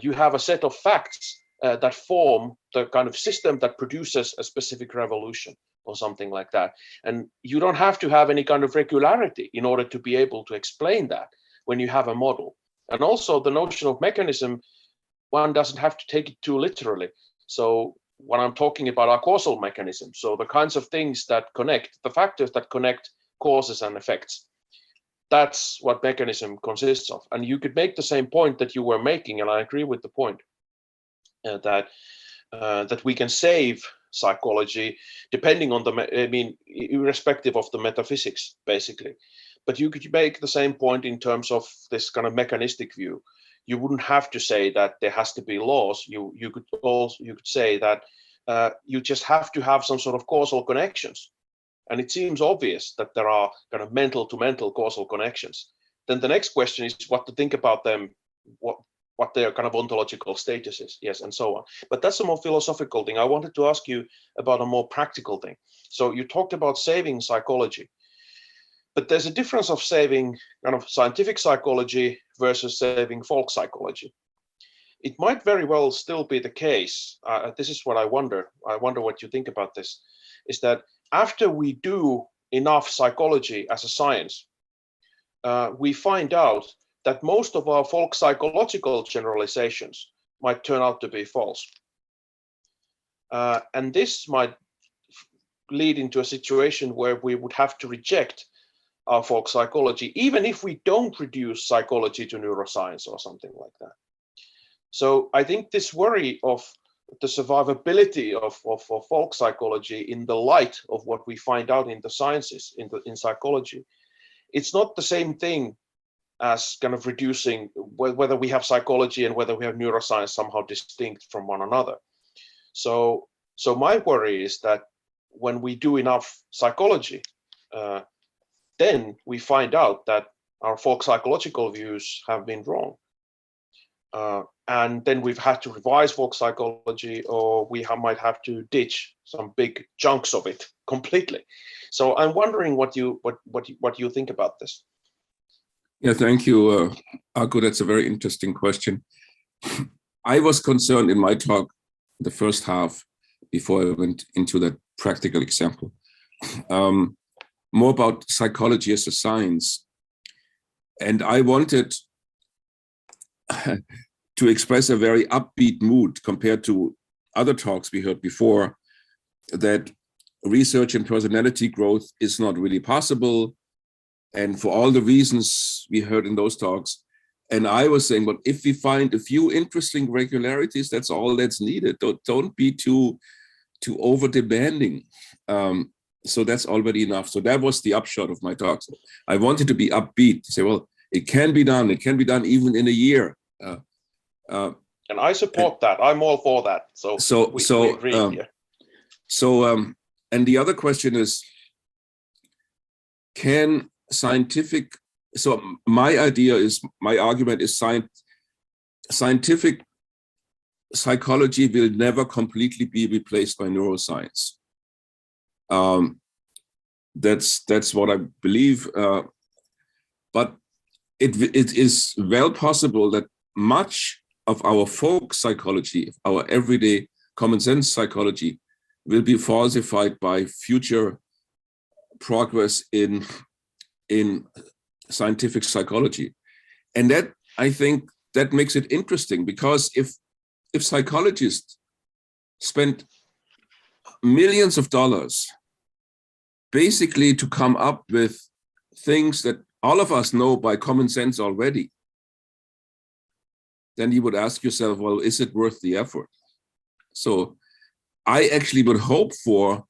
You have a set of facts that form the kind of system that produces a specific revolution or something like that. And you don't have to have any kind of regularity in order to be able to explain that when you have a model. And also the notion of mechanism, one doesn't have to take it too literally. So when I'm talking about our causal mechanism, so the kinds of things that connect, the factors that connect causes and effects, that's what mechanism consists of. And you could make the same point that you were making, and I agree with the point that we can save psychology depending on irrespective of the metaphysics, basically. But you could make the same point in terms of this kind of mechanistic view. You wouldn't have to say that there has to be laws. You could say that you just have to have some sort of causal connections. And it seems obvious that there are kind of mental to mental causal connections. Then the next question is what to think about them, what their kind of ontological status is, yes, and so on. But that's a more philosophical thing. I wanted to ask you about a more practical thing. So you talked about saving psychology, but there's a difference of saving kind of scientific psychology versus saving folk psychology. It might very well still be the case. This is what I wonder what you think about this, is that after we do enough psychology as a science, we find out that most of our folk psychological generalizations might turn out to be false. And this might lead into a situation where we would have to reject our folk psychology, even if we don't reduce psychology to neuroscience or something like that. So I think this worry of the survivability of folk psychology in the light of what we find out in the sciences, in psychology, it's not the same thing as kind of reducing whether we have psychology and whether we have neuroscience somehow distinct from one another. So my worry is that when we do enough psychology, then we find out that our folk psychological views have been wrong. And then we've had to revise folk psychology, or we might have to ditch some big chunks of it completely. So I'm wondering what you think about this. Yeah, thank you, Aku. That's a very interesting question. I was concerned in my talk, the first half, before I went into that practical example, more about psychology as a science. And I wanted to express a very upbeat mood compared to other talks we heard before, that research in personality growth is not really possible, and for all the reasons we heard in those talks. And I was saying, but if we find a few interesting regularities, that's all that's needed. Don't be too over demanding. So that's already enough. So that was the upshot of my talks. I wanted to be upbeat, to say, well, it can be done. It can be done even in a year. And I support that. I'm all for that. We agree here. And the other question is, can scientific, so my argument is scientific psychology will never completely be replaced by neuroscience. That's what I believe. But it is well possible that much of our folk psychology, our everyday common sense psychology, will be falsified by future progress in scientific psychology. And that, I think, that makes it interesting, because if psychologists spent millions of dollars basically to come up with things that all of us know by common sense already, then you would ask yourself, well, is it worth the effort? So I actually would hope for,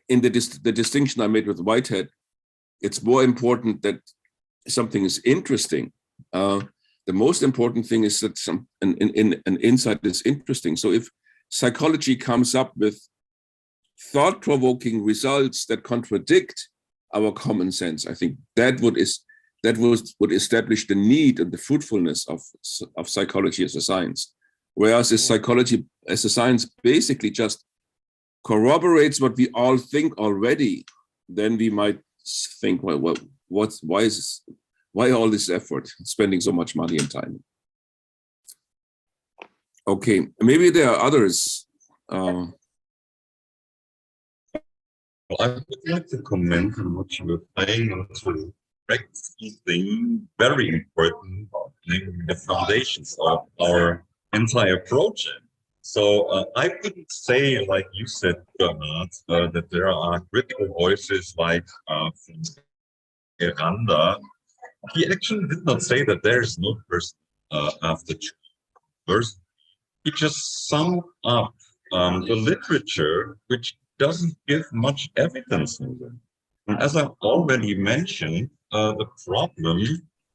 in the distinction I made with Whitehead, it's more important that something is interesting. The most important thing is that an insight is interesting. So if psychology comes up with thought-provoking results that contradict our common sense, I think that would establish the need and the fruitfulness of psychology as a science. Whereas psychology as a science basically just corroborates what we all think already, then we might think, well, why all this effort, spending so much money and time? Okay, maybe there are others. Well, I would like to comment on what you were saying to correct something very important, namely the foundations of our entire project. So I wouldn't say, like you said, Bernard, that there are critical voices like from Miranda. He actually did not say that there is no person after truth. He just summed up the literature, which doesn't give much evidence on them. And as I've already mentioned, the problem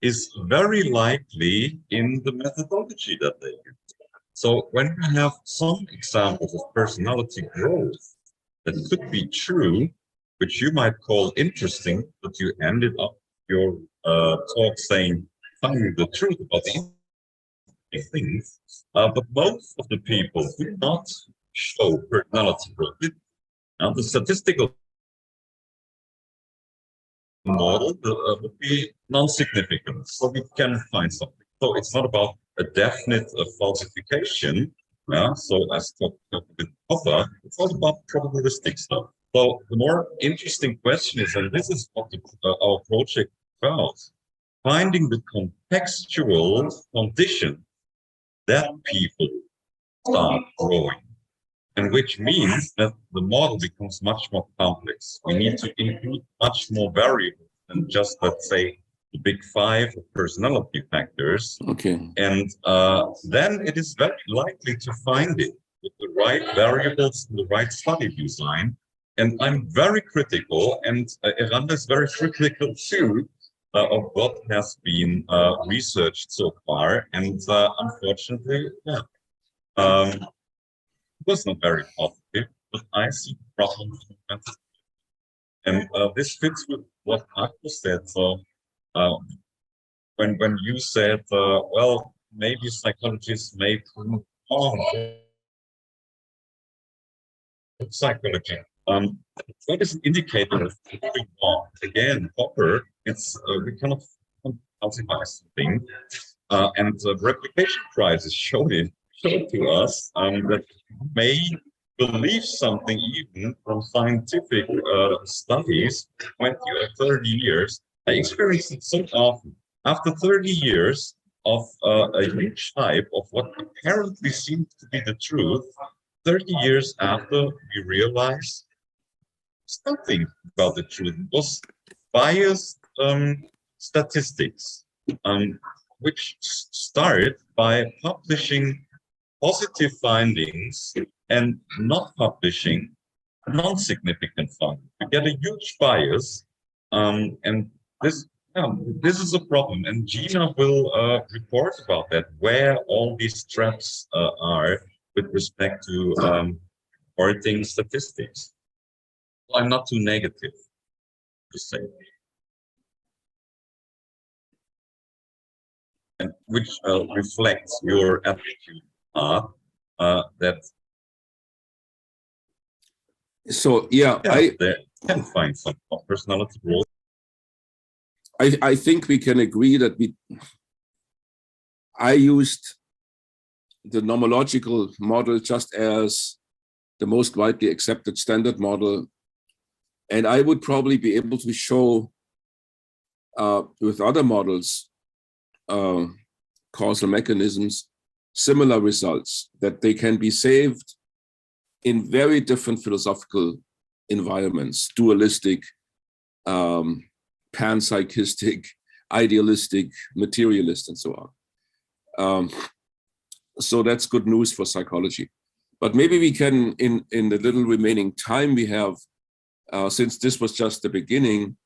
is very likely in the methodology that they use. So when you have some examples of personality growth that could be true, which you might call interesting, but you ended up your talk saying, finding the truth about the things, but most of the people do not show personality growth. Now, the statistical model would be non-significant, so we can find something. So it's not about a definite falsification. Yeah, so as talked with Prof, it's all about probabilistic stuff. So the more interesting question is, and this is what our project about, finding the contextual condition that people start growing. And which means that the model becomes much more complex. We need to include much more variables than just, let's say, the big 5 personality factors. Okay. And then it is very likely to find it with the right variables and the right study design. And I'm very critical, and Eranda is very critical too, of what has been researched so far. And unfortunately, yeah. Was not very positive, but I see problems with that. And this fits with what Akko said. So when you said, well, maybe psychologists may prove wrong. Psychology. What is an indicator of proving wrong? Again, Popper, it's we cannot falsify something. And the replication prizes showed to us that may believe something even from scientific studies 20 or 30 years. I experienced it so often. After 30 years of a huge hype of what apparently seems to be the truth, 30 years after we realized something about the truth. It was biased statistics, which start by publishing positive findings and not publishing non-significant findings. We get a huge bias, and this is a problem. And Gina will report about that, where all these traps are with respect to reporting statistics. Well, I'm not too negative to say. And which reflects your attitude that so yeah, I can find some personality growth. I think we can agree that I used the nomological model just as the most widely accepted standard model, and I would probably be able to show with other models causal mechanisms similar results, that they can be saved in very different philosophical environments, dualistic, panpsychistic, idealistic, materialist, and so on. So that's good news for psychology. But maybe we can, in the little remaining time we have, since this was just the beginning,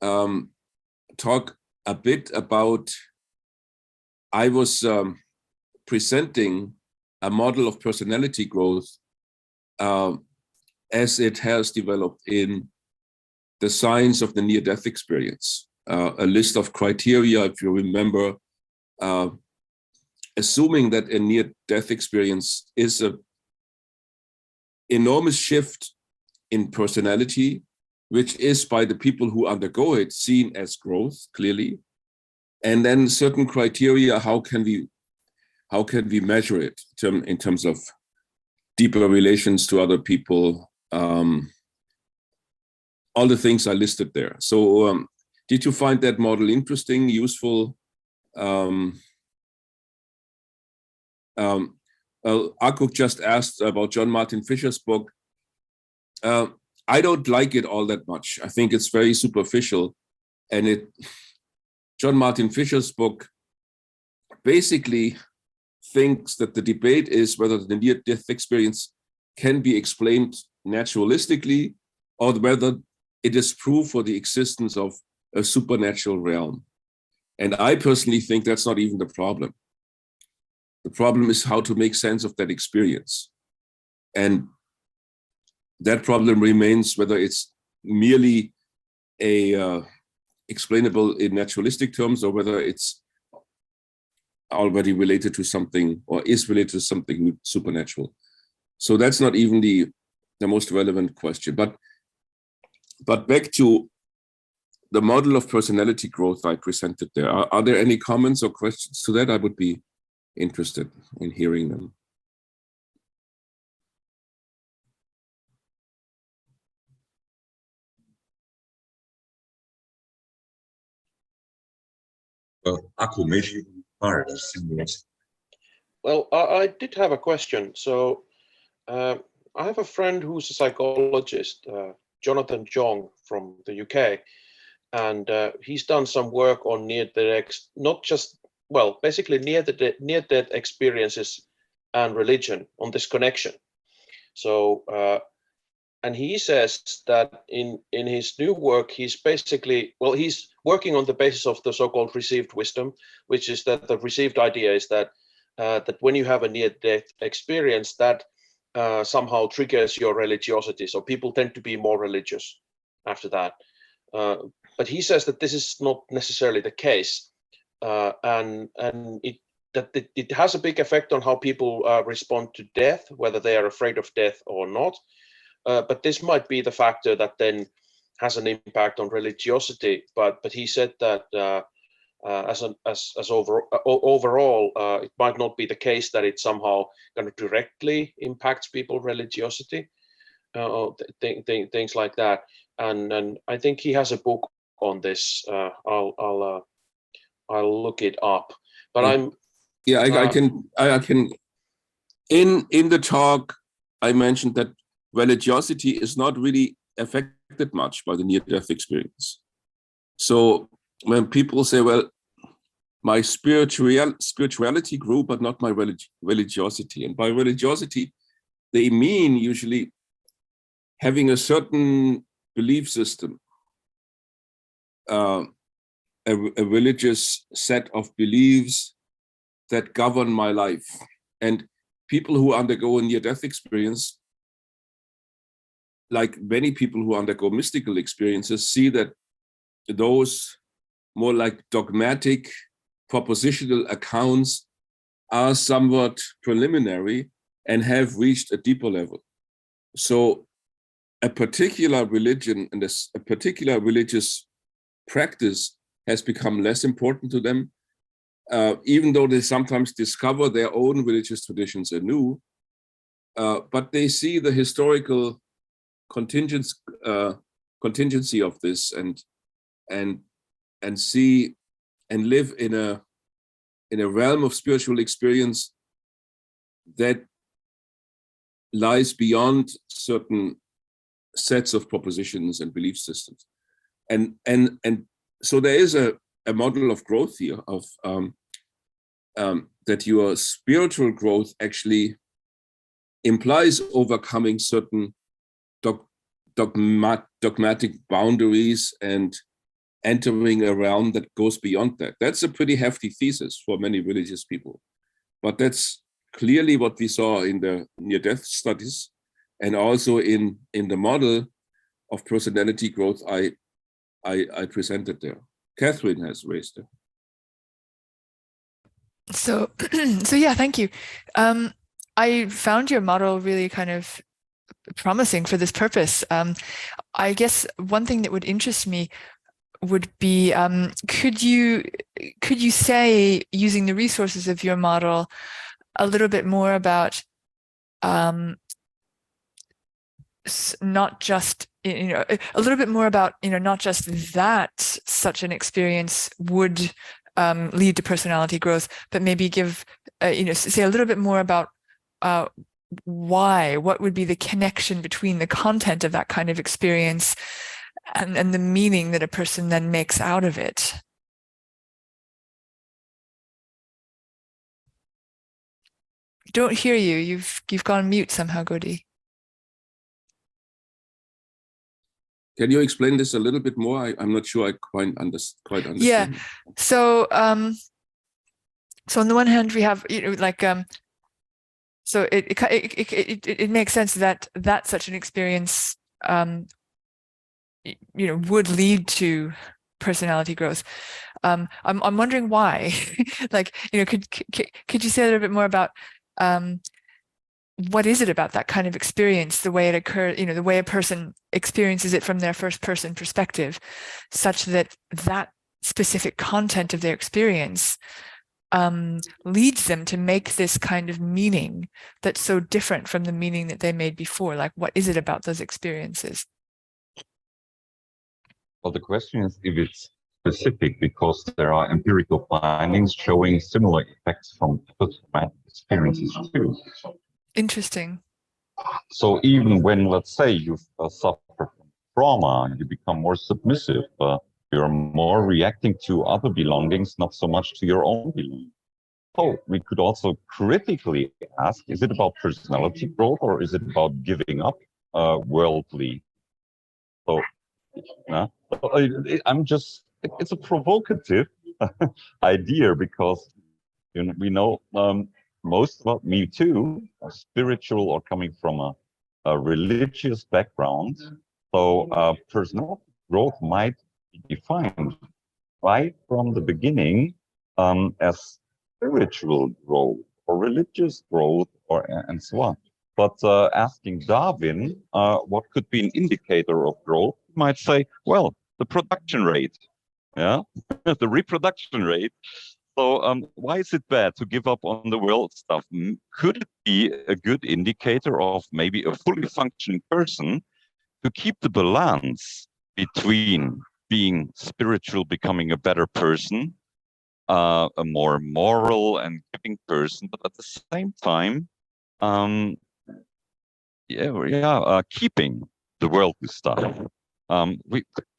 talk a bit about, I was presenting a model of personality growth as it has developed in the science of the near-death experience. A list of criteria, if you remember, assuming that a near-death experience is an enormous shift in personality, which is by the people who undergo it seen as growth, clearly. And then certain criteria, how can we measure it in terms of deeper relations to other people? All the things are listed there. So did you find that model interesting, useful? Akuk just asked about John Martin Fisher's book. I don't like it all that much. I think it's very superficial. And John Martin Fisher's book basically thinks that the debate is whether the near-death experience can be explained naturalistically or whether it is proof for the existence of a supernatural realm. And I personally think that's not even the problem. The problem is how to make sense of that experience. And that problem remains whether it's merely explainable in naturalistic terms or whether it's already related to something or is related to something supernatural. So that's not even the most relevant question. But back to the model of personality growth I presented there. Are there any comments or questions to that? I would be interested in hearing them. Well, Aku, maybe you can start. Well, I did have a question. So I have a friend who's a psychologist, Jonathan Jong from the UK, and he's done some work on near-death, not just, well, basically near-death experiences and religion, on this connection. So, and he says that in his new work, he's basically, well, he's working on the basis of the so-called received wisdom, which is that the received idea is that that when you have a near-death experience, that somehow triggers your religiosity. So people tend to be more religious after that. But he says that this is not necessarily the case, and it has a big effect on how people respond to death, whether they are afraid of death or not. But this might be the factor that then has an impact on religiosity. But he said that overall, it might not be the case that it somehow kind of directly impacts people's religiosity, things like that. And I think he has a book on this. I'll look it up. But I can. In the talk, I mentioned that religiosity is not really affected much by the near-death experience. So when people say, well, my spirituality grew, but not my religiosity. And by religiosity, they mean usually having a certain belief system, a religious set of beliefs that govern my life. And people who undergo a near-death experience, like many people who undergo mystical experiences, see that those more like dogmatic propositional accounts are somewhat preliminary and have reached a deeper level. So a particular religion and a particular religious practice has become less important to them, even though they sometimes discover their own religious traditions anew, but they see the historical contingency of this and see and live in a realm of spiritual experience that lies beyond certain sets of propositions and belief systems. And so there is a model of growth here of that your spiritual growth actually implies overcoming certain dogmatic boundaries and entering a realm that goes beyond that. That's a pretty hefty thesis for many religious people. But that's clearly what we saw in the near-death studies. and also in the model of personality growth I presented there. Catherine has raised it. So, so yeah, thank you. I found your model really kind of promising for this purpose. I guess one thing that would interest me would be, could you say, using the resources of your model, a little bit more about not just, a little bit more about, not just that such an experience would lead to personality growth, but maybe give, say a little bit more about why, what would be the connection between the content of that kind of experience and the meaning that a person then makes out of it. Don't hear you. You've gone mute somehow, Godi. Can you explain this a little bit more? I'm not sure I quite understand. Yeah. So, so on the one hand, we have, so it makes sense that such an experience, would lead to personality growth. I'm wondering why. Could you say a little bit more about what is it about that kind of experience, the way it occurs, the way a person experiences it from their first person perspective, such that that specific content of their experience leads them to make this kind of meaning that's so different from the meaning that they made before? Like, what is it about those experiences? Well, the question is if it's specific, because there are empirical findings showing similar effects from post-traumatic experiences too. Interesting. So even when, let's say, you suffer from trauma, you become more submissive, you're more reacting to other belongings, not so much to your own belongings. So we could also critically ask, is it about personality growth or is it about giving up worldly? So it's a provocative idea, because we know most about me too, spiritual or coming from a religious background. So personal growth might be defined right from the beginning as spiritual growth or religious growth and so on. But asking Darwin what could be an indicator of growth, you might say, well, the production rate, the reproduction rate. So why is it bad to give up on the world stuff? Could it be a good indicator of maybe a fully functioning person to keep the balance between being spiritual, becoming a better person, a more moral and giving person, but at the same time, keeping the worldly stuff?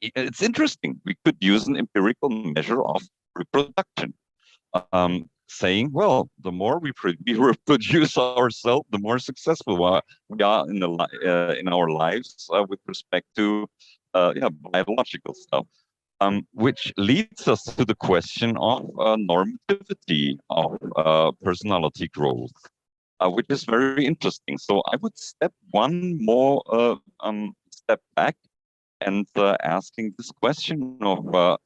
It's interesting. We could use an empirical measure of reproduction. Saying, well, the more we reproduce ourselves, the more successful we are in our lives with respect to biological stuff, which leads us to the question of normativity of personality growth, which is very interesting. So I would step one more step back and asking this question of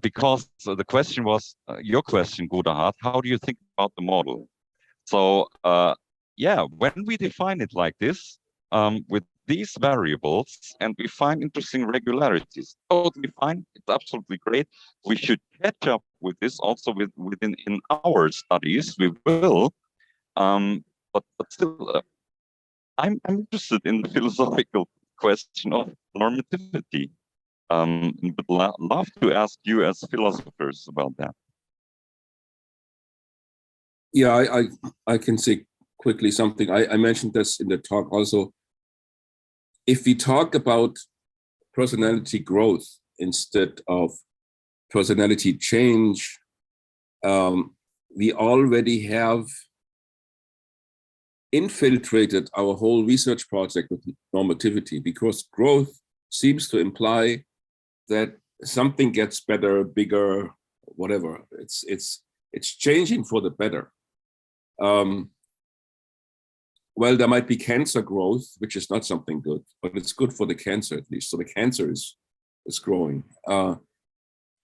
because the question was your question, Godehard, how do you think about the model? So when we define it like this, with these variables, and we find interesting regularities, totally fine, it's absolutely great. We should catch up with this also within our studies, we will. But still, I'm interested in the philosophical question of normativity. But love to ask you as philosophers about that. Yeah, I can say quickly something. I mentioned this in the talk also. If we talk about personality growth instead of personality change, we already have infiltrated our whole research project with normativity, because growth seems to imply that something gets better, bigger, whatever. It's changing for the better. well, there might be cancer growth, which is not something good, but it's good for the cancer at least. So the cancer is growing.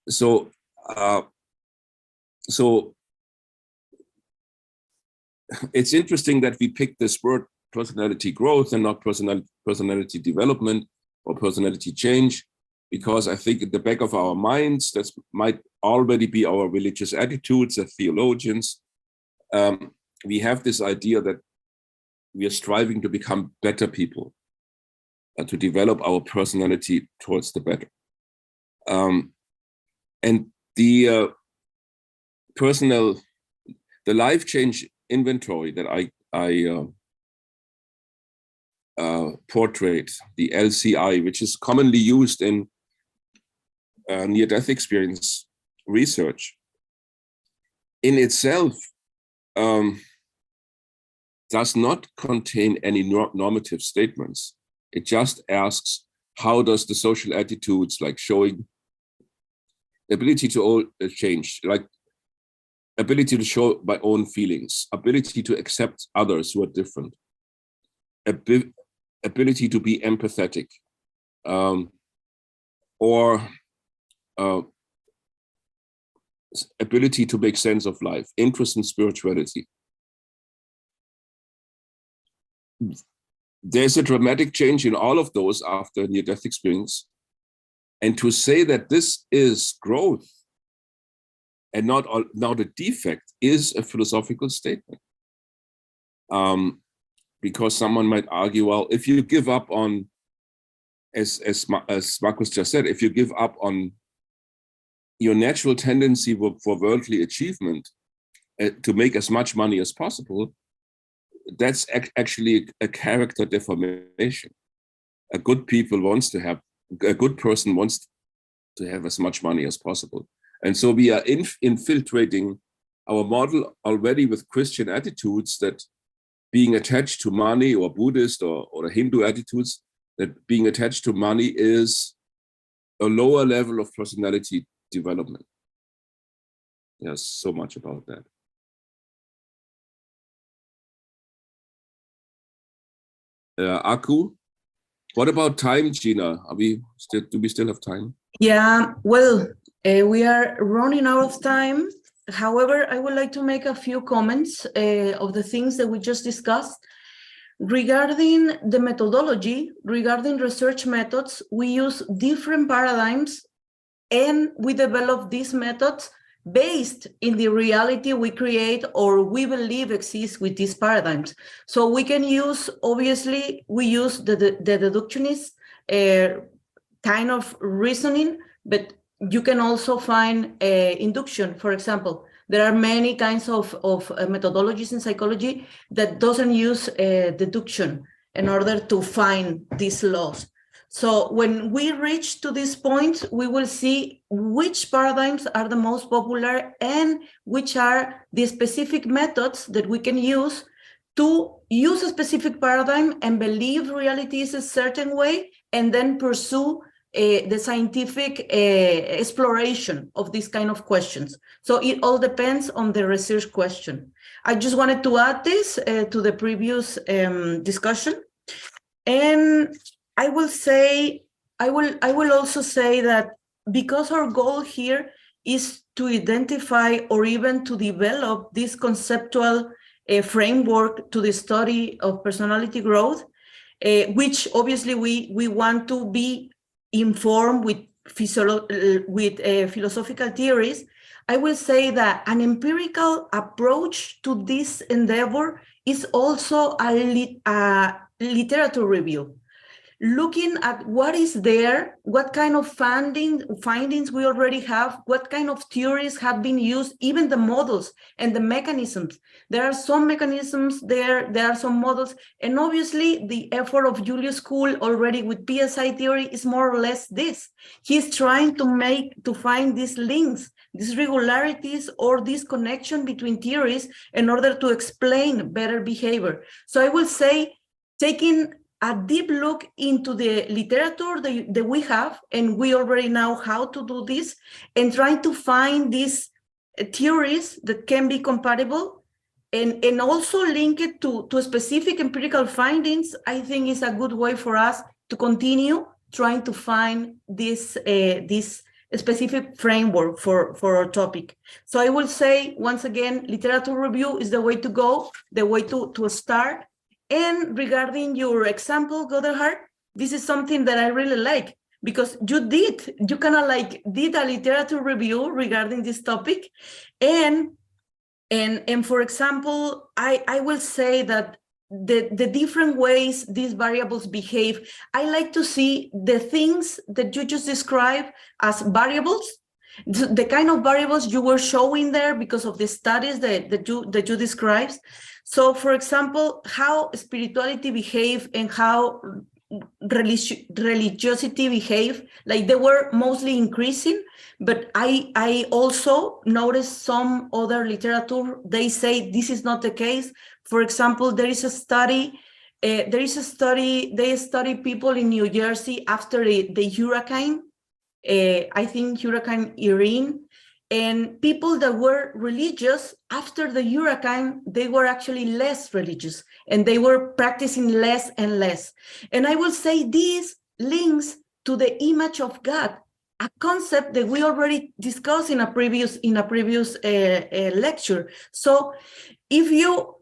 So it's interesting that we picked this word personality growth and not personality development or personality change, because I think at the back of our minds, that might already be our religious attitudes as theologians. We have this idea that we are striving to become better people, to develop our personality towards the better. And the life change inventory that I portrayed, the LCI, which is commonly used in near-death experience research, in itself does not contain any normative statements. It just asks, how does the social attitudes, like showing ability to change, like ability to show my own feelings, ability to accept others who are different, ability to be empathetic, or ability to make sense of life, interest in spirituality. There's a dramatic change in all of those after near-death experience. And to say that this is growth and not a defect is a philosophical statement. Because someone might argue, well, if you give up on, as Marcus just said, if you give up on your natural tendency for worldly achievement to make as much money as possible, that's actually a character deformation. A good person wants to have as much money as possible. And so we are infiltrating our model already with Christian attitudes, that being attached to money, or Buddhist or Hindu attitudes, that being attached to money is a lower level of personality development. Yes, so much about that. Aku, what about time, Gina? Do we still have time? Yeah, well, we are running out of time. However, I would like to make a few comments of the things that we just discussed. Regarding the methodology, regarding research methods, we use different paradigms, and we develop these methods based in the reality we create or we believe exists with these paradigms. So we can use, obviously, we use the deductionist kind of reasoning, but you can also find induction. For example, there are many kinds of methodologies in psychology that doesn't use deduction in order to find these laws. So when we reach to this point, we will see which paradigms are the most popular and which are the specific methods that we can use to use a specific paradigm and believe reality is a certain way, and then pursue the scientific exploration of these kind of questions. So it all depends on the research question. I just wanted to add this to the previous discussion. And I will also say that because our goal here is to identify or even to develop this conceptual framework to the study of personality growth, which obviously we want to be informed with philosophical theories, I will say that an empirical approach to this endeavor is also a literature review. Looking at what is there, what kind of findings we already have, what kind of theories have been used, even the models and the mechanisms. There are some mechanisms there are some models, and obviously the effort of Julius Kuhl already with PSI theory is more or less this. He's trying to find these links, these regularities, or this connection between theories in order to explain better behavior. So I will say, taking a deep look into the literature that we have, and we already know how to do this, and trying to find these theories that can be compatible, and also link it to specific empirical findings, I think is a good way for us to continue trying to find this specific framework for our topic. So I will say, once again, literature review is the way to go, the way to start. And regarding your example, Godehard, this is something that I really like, because you kind of like did a literature review regarding this topic. And for example, I will say that the different ways these variables behave, I like to see the things that you just described as variables, the kind of variables you were showing there because of the studies that you described. So, for example, how spirituality behave and how religiosity behave, like they were mostly increasing, but I also noticed some other literature, they say this is not the case. For example, there is a study, they study people in New Jersey after the hurricane, I think Hurricane Irene, and people that were religious after the hurricane, they were actually less religious and they were practicing less and less. And I will say this links to the image of God, a concept that we already discussed in a previous lecture. So if you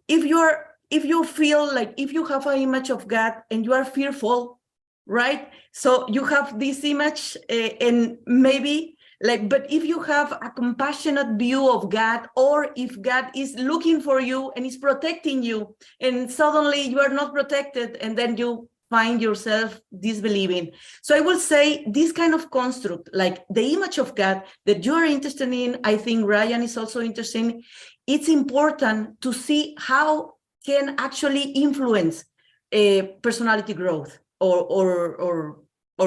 feel like if you have an image of God and you are fearful, right? So you have this image and maybe like, but if you have a compassionate view of God, or if God is looking for you and is protecting you, and suddenly you are not protected, and then you find yourself disbelieving. So I will say this kind of construct, like the image of God that you are interested in, I think Ryan is also interested in, it's important to see how can actually influence personality growth or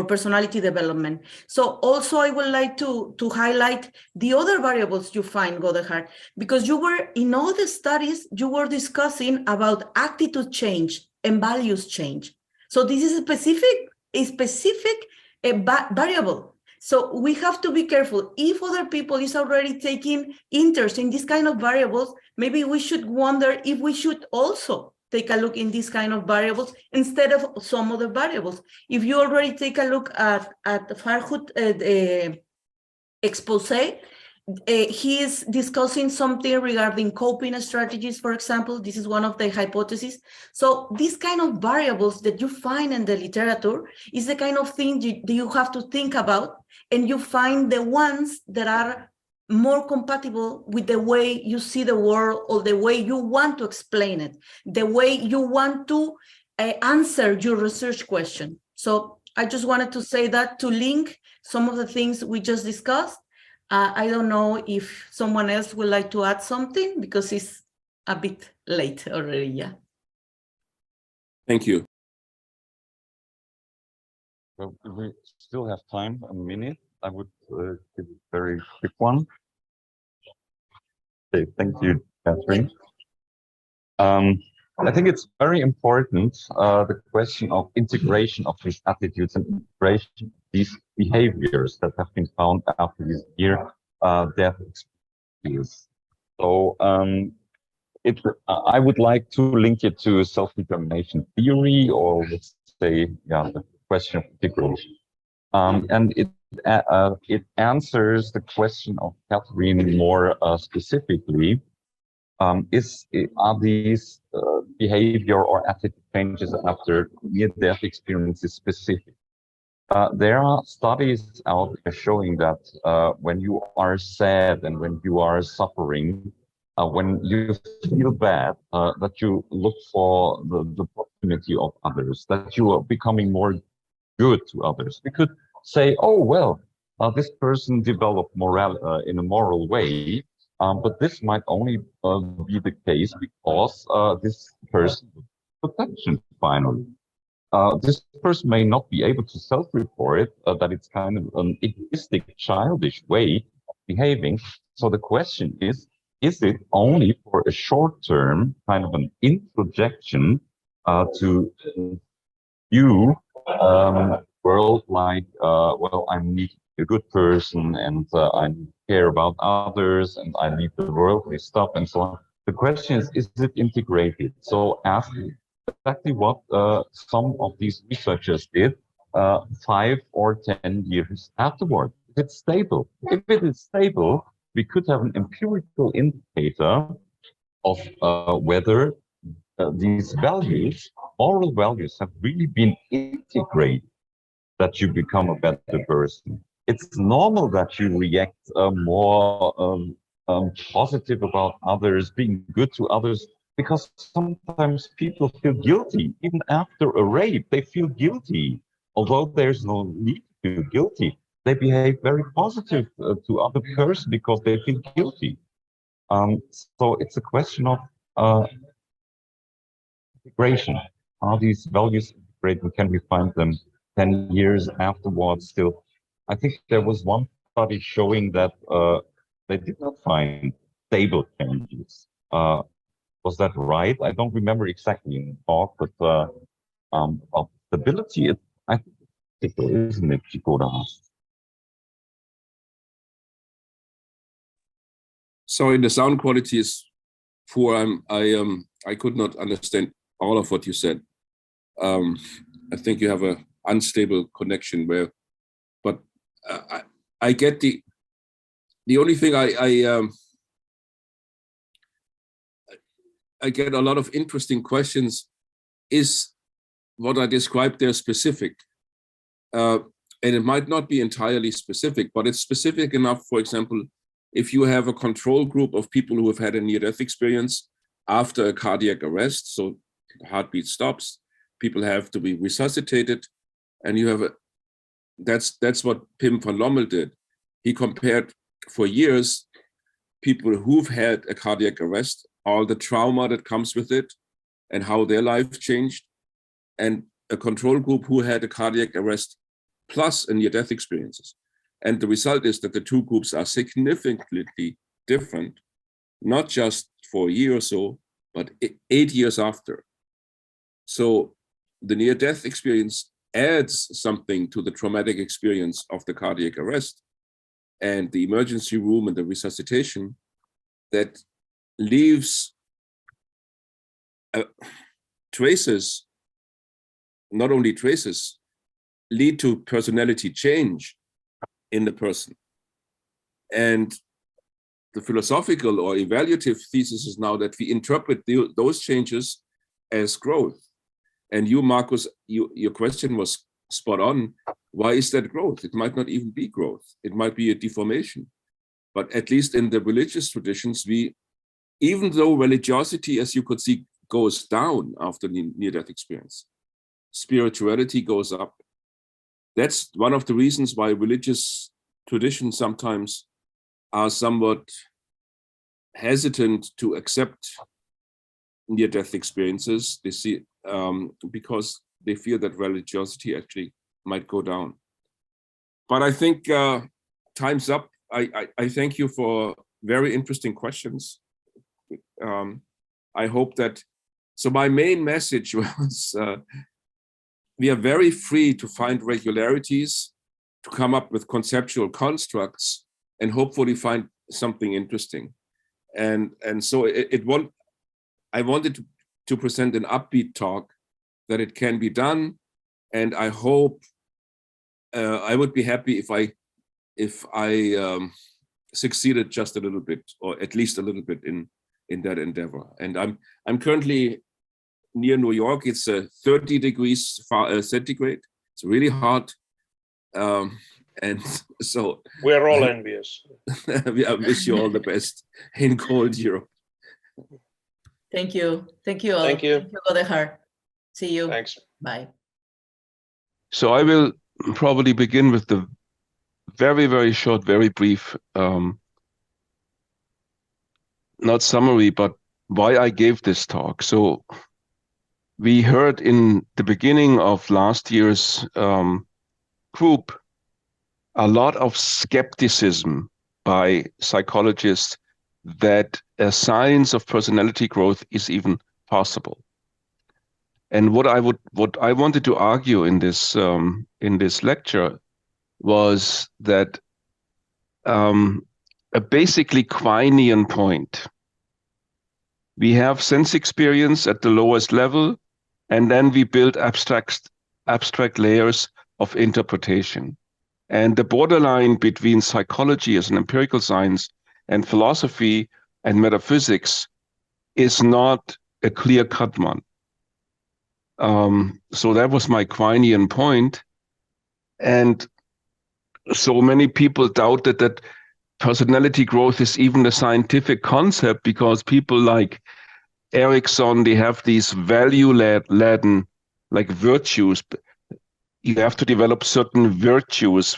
personality development. So also I would like to highlight the other variables you find, Godehard, because you were, in all the studies, you were discussing about attitude change and values change. So this is a specific variable. So we have to be careful. If other people is already taking interest in this kind of variables, maybe we should wonder if we should also take a look in these kind of variables instead of some other variables. If you already take a look at Farhud expose, he is discussing something regarding coping strategies, for example. This is one of the hypotheses. So these kind of variables that you find in the literature is the kind of thing you have to think about, and you find the ones that are more compatible with the way you see the world, or the way you want to explain it, the way you want to answer your research question. So I just wanted to say that to link some of the things we just discussed. I don't know if someone else would like to add something, because it's a bit late already. Yeah. Thank you. Well, we still have time, a minute. I would give a very quick one. Okay, thank you, Catherine. I think it's very important, the question of integration of these attitudes and integration of these behaviors that have been found after this near-death experience. So I would like to link it to self-determination theory, or let's say, yeah, the question of integration. And it answers the question of Catherine more specifically. Are these behavior or attitude changes after near-death experiences specific? There are studies out there showing that when you are sad and when you are suffering, when you feel bad, that you look for the proximity of others, that you are becoming more good to others. We could say, oh, well, this person developed morale in a moral way, but this might only be the case because this person protection finally. This person may not be able to self-report that it's kind of an egoistic, childish way of behaving. So the question is it only for a short-term kind of an introjection to view world like, well, I'm a good person and I care about others and I need the worldly stuff and so on. The question is it integrated? So ask exactly what some of these researchers did 5 or 10 years afterward. If it's stable, if it is stable, we could have an empirical indicator of whether these values, moral values, have really been integrated, that you become a better person. It's normal that you react more positive about others, being good to others, because sometimes people feel guilty. Even after a rape, they feel guilty. Although there's no need to feel guilty, they behave very positive to other person because they feel guilty. So it's a question of integration. Are these values integrated? Can we find them 10 years afterwards still? I think there was one study showing that they did not find stable changes. Was that right? I don't remember exactly in the talk, but of stability, I think it's critical, isn't it, Godehard? Sorry, the sound quality is poor. I could not understand all of what you said. I think you have a unstable connection but I get the only thing I get a lot of interesting questions is what I described there specific. And it might not be entirely specific, but it's specific enough. For example, if you have a control group of people who have had a near-death experience after a cardiac arrest, so the heartbeat stops, people have to be resuscitated, and you have that's what Pim van Lommel did. He compared for years people who've had a cardiac arrest, all the trauma that comes with it, and how their life changed, and a control group who had a cardiac arrest plus a near-death experiences. And the result is that the two groups are significantly different, not just for a year or so, but 8 years after. So the near-death experience adds something to the traumatic experience of the cardiac arrest and the emergency room and the resuscitation that leaves traces, not only traces, lead to personality change in the person. And the philosophical or evaluative thesis is now that we interpret those changes as growth. And you, Marcus, your question was spot on. Why is that growth? It might not even be growth. It might be a deformation. But at least in the religious traditions, even though religiosity, as you could see, goes down after near-death experience, spirituality goes up. That's one of the reasons why religious traditions sometimes are somewhat hesitant to accept near-death experiences. They see because they fear that religiosity actually might go down. But I think time's up. I thank you for very interesting questions. I hope that, so my main message was we are very free to find regularities, to come up with conceptual constructs, and hopefully find something interesting. And so I wanted to present an upbeat talk that it can be done. And I hope I would be happy if I succeeded just a little bit, or at least a little bit in that endeavor. And I'm currently near New York. It's 30 degrees centigrade. It's really hot. And so we're all envious. I wish you all the best in cold Europe. Thank you. Thank you all. Thank you. Thank you, Godehard. See you. Thanks. Bye. So I will probably begin with the very, very short, very brief, not summary, but why I gave this talk. So we heard in the beginning of last year's group a lot of skepticism by psychologists that a science of personality growth is even possible. And what I wanted to argue in this lecture was that a basically Quinean point We have sense experience at the lowest level, and then we build abstract layers of interpretation. And the borderline between psychology as an empirical science and philosophy and metaphysics is not a clear-cut one. So that was my Quinean point. And so many people doubted that personality growth is even a scientific concept, because people like Erickson, they have these value-laden, like virtues. You have to develop certain virtues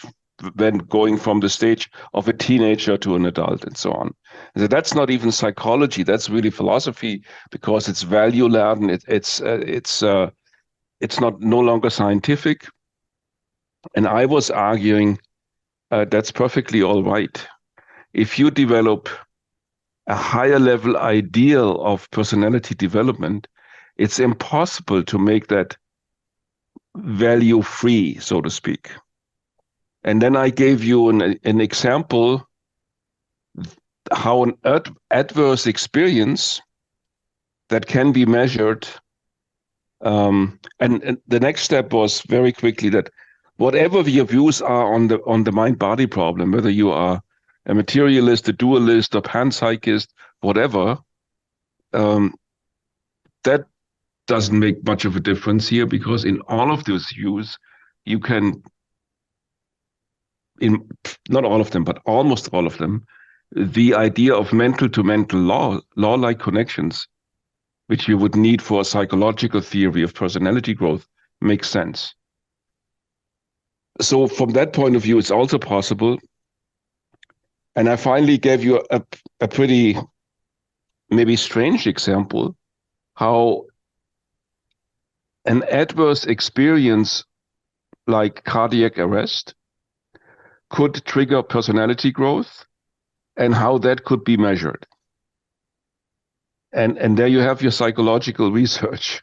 when going from the stage of a teenager to an adult and so on. So that's not even psychology. That's really philosophy, because it's value-laden. It's not no longer scientific. And I was arguing that's perfectly all right. If you develop a higher level ideal of personality development, it's impossible to make that value free, so to speak. And then I gave you an example how an adverse experience that can be measured. And the next step was very quickly that whatever your views are on the mind-body problem, whether you are a materialist, a dualist, a panpsychist, whatever, that doesn't make much of a difference here, because in all of those views, you can, in not all of them, but almost all of them, the idea of mental-to-mental law-like connections, which you would need for a psychological theory of personality growth, makes sense. So from that point of view, it's also possible. And I finally gave you a pretty, maybe strange example, how an adverse experience like cardiac arrest could trigger personality growth, and how that could be measured. And there you have your psychological research.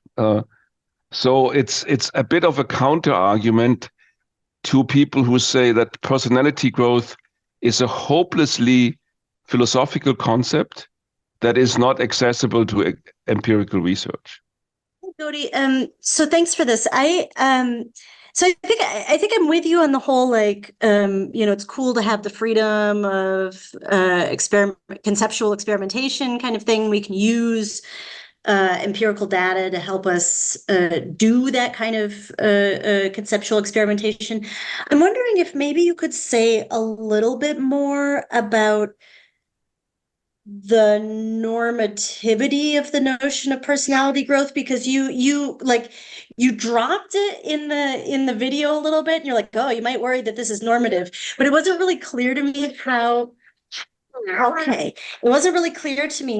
So it's a bit of a counter argument to people who say that personality growth is a hopelessly philosophical concept that is not accessible to empirical research. Godi, so thanks for this. So I think I'm with you on the whole, like, it's cool to have the freedom of conceptual experimentation kind of thing. We can use empirical data to help us do that kind of conceptual experimentation. I'm wondering if maybe you could say a little bit more about the normativity of the notion of personality growth, because you dropped it in the video a little bit, and you're like, oh, you might worry that this is normative, but it wasn't really clear to me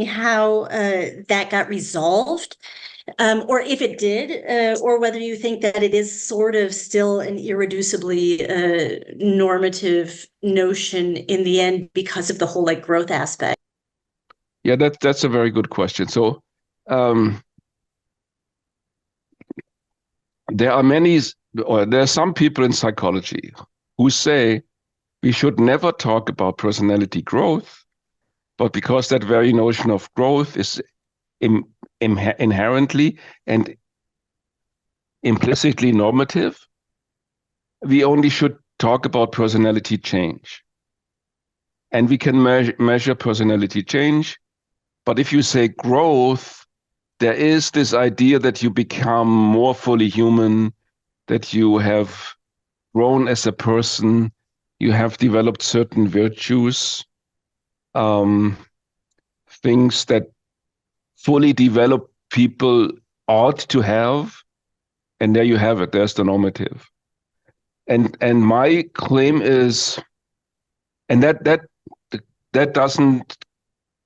how that got resolved, or if it did, or whether you think that it is sort of still an irreducibly normative notion in the end because of the whole like growth aspect. Yeah, that's a very good question. So there are some people in psychology who say we should never talk about personality growth, but because that very notion of growth is inherently and implicitly normative, we only should talk about personality change. And we can measure personality change. But if you say growth, there is this idea that you become more fully human, that you have grown as a person, you have developed certain virtues, things that fully developed people ought to have. And there you have it, there's the normative. And my claim is, and that doesn't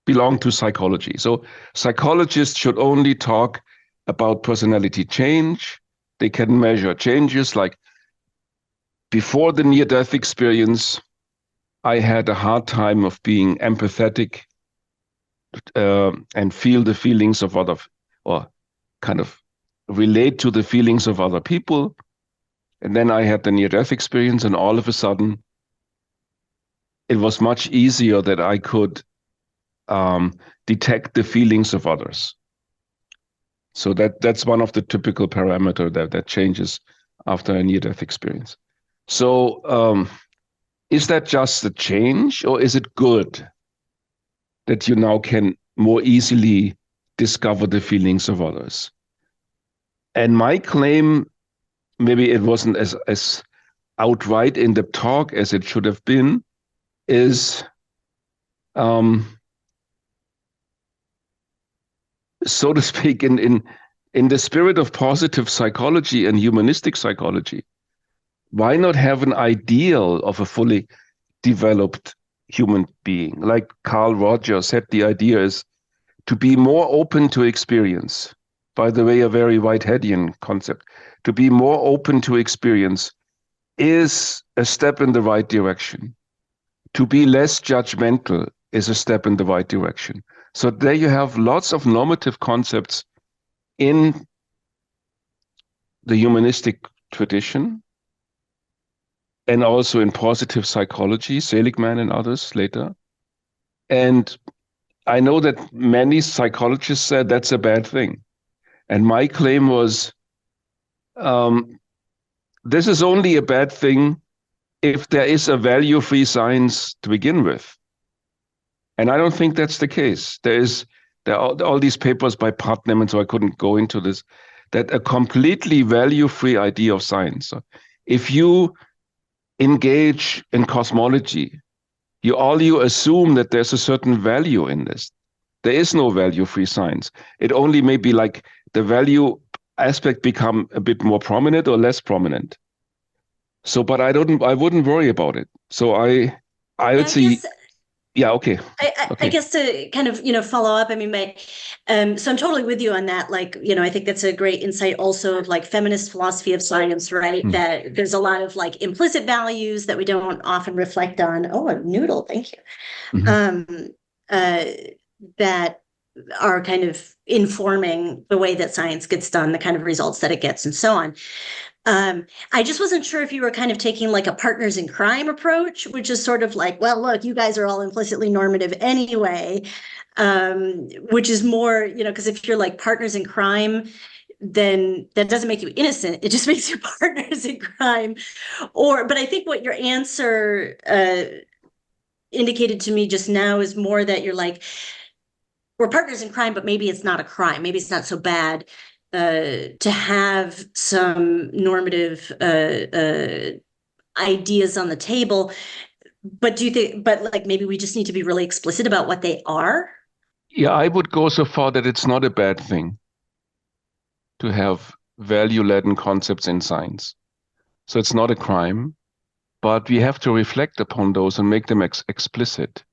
belong to psychology. So psychologists should only talk about personality change. They can measure changes, like before the near-death experience, I had a hard time of being empathetic and feel the feelings of or kind of relate to the feelings of other people. And then I had the near-death experience, and all of a sudden, it was much easier that I could detect the feelings of others. So that's one of the typical parameter that changes after a near-death experience. So is that just a change, or is it good that you now can more easily discover the feelings of others? And my claim, maybe it wasn't as outright in the talk as it should have been, is so to speak, in the spirit of positive psychology and humanistic psychology, why not have an ideal of a fully developed human being? Like Carl Rogers said, the idea is to be more open to experience. By the way, a very Whiteheadian concept. To be more open to experience is a step in the right direction. To be less judgmental is a step in the right direction. So there you have lots of normative concepts in the humanistic tradition and also in positive psychology, Seligman and others later. And I know that many psychologists said that's a bad thing. And my claim was, this is only a bad thing if there is a value-free science to begin with. And I don't think that's the case. There are all these papers by Putnam, and so I couldn't go into this, that a completely value-free idea of science. So if you engage in cosmology, you assume that there's a certain value in this. There is no value-free science. It only may be like the value aspect become a bit more prominent or less prominent. So, but I wouldn't worry about it. So I would say, yeah, okay. I guess to kind of, follow up, I mean, so I'm totally with you on that. Like, I think that's a great insight also of like feminist philosophy of science, right? That there's a lot of like implicit values that we don't often reflect on. Oh, a noodle, thank you. That are kind of informing the way that science gets done, the kind of results that it gets and so on. I just wasn't sure if you were kind of taking like a partners in crime approach, which is sort of like, well, look, you guys are all implicitly normative anyway, which is more, because if you're like partners in crime, then that doesn't make you innocent. It just makes you partners in crime. But I think what your answer indicated to me just now is more that you're like, we're partners in crime, but maybe it's not a crime. Maybe it's not so bad to have some normative ideas on the table. But do you think, like maybe we just need to be really explicit about what they are? Yeah, I would go so far that it's not a bad thing to have value-laden concepts in science. So it's not a crime, but we have to reflect upon those and make them explicit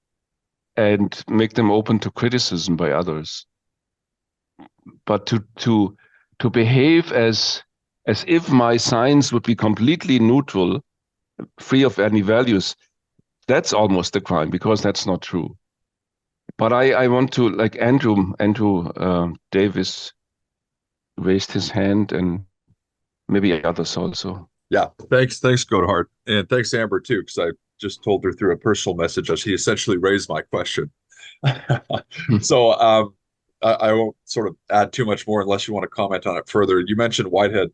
and make them open to criticism by others. But to behave as if my science would be completely neutral, free of any values, that's almost a crime, because that's not true. But I want to, like Andrew Davis raised his hand, and maybe others also. Yeah, thanks, Godehard, and thanks Amber too, because I just told her through a personal message that she essentially raised my question. So I won't sort of add too much more unless you want to comment on it further. You mentioned Whitehead.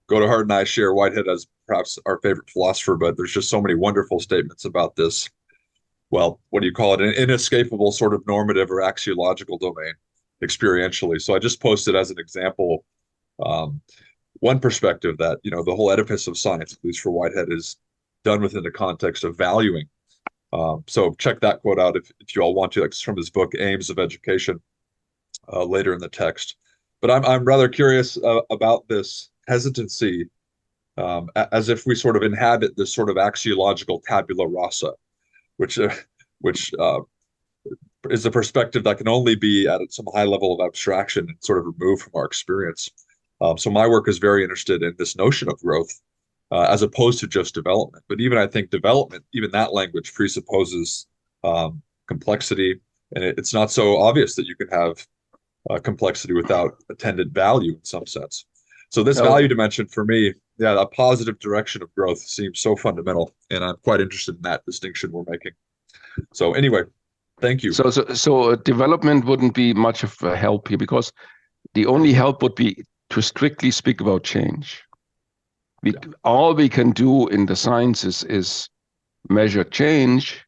Godehard and I share Whitehead as perhaps our favorite philosopher, but there's just so many wonderful statements about this. Well, what do you call it? An inescapable sort of normative or axiological domain experientially. So I just posted as an example one perspective that, the whole edifice of science, at least for Whitehead, is done within the context of valuing. So check that quote out if you all want to. It's from his book, Aims of Education, later in the text. But I'm rather curious about this hesitancy, as if we sort of inhabit this sort of axiological tabula rasa, which is a perspective that can only be at some high level of abstraction and sort of removed from our experience. So my work is very interested in this notion of growth, as opposed to just development. But even I think development, even that language presupposes complexity, and it's not so obvious that you can have complexity without attendant value in some sense. So this value dimension for me, a positive direction of growth seems so fundamental, and I'm quite interested in that distinction we're making. So anyway, Thank you. So development wouldn't be much of a help here, because the only help would be to strictly speak about change. All we can do in the sciences is measure change,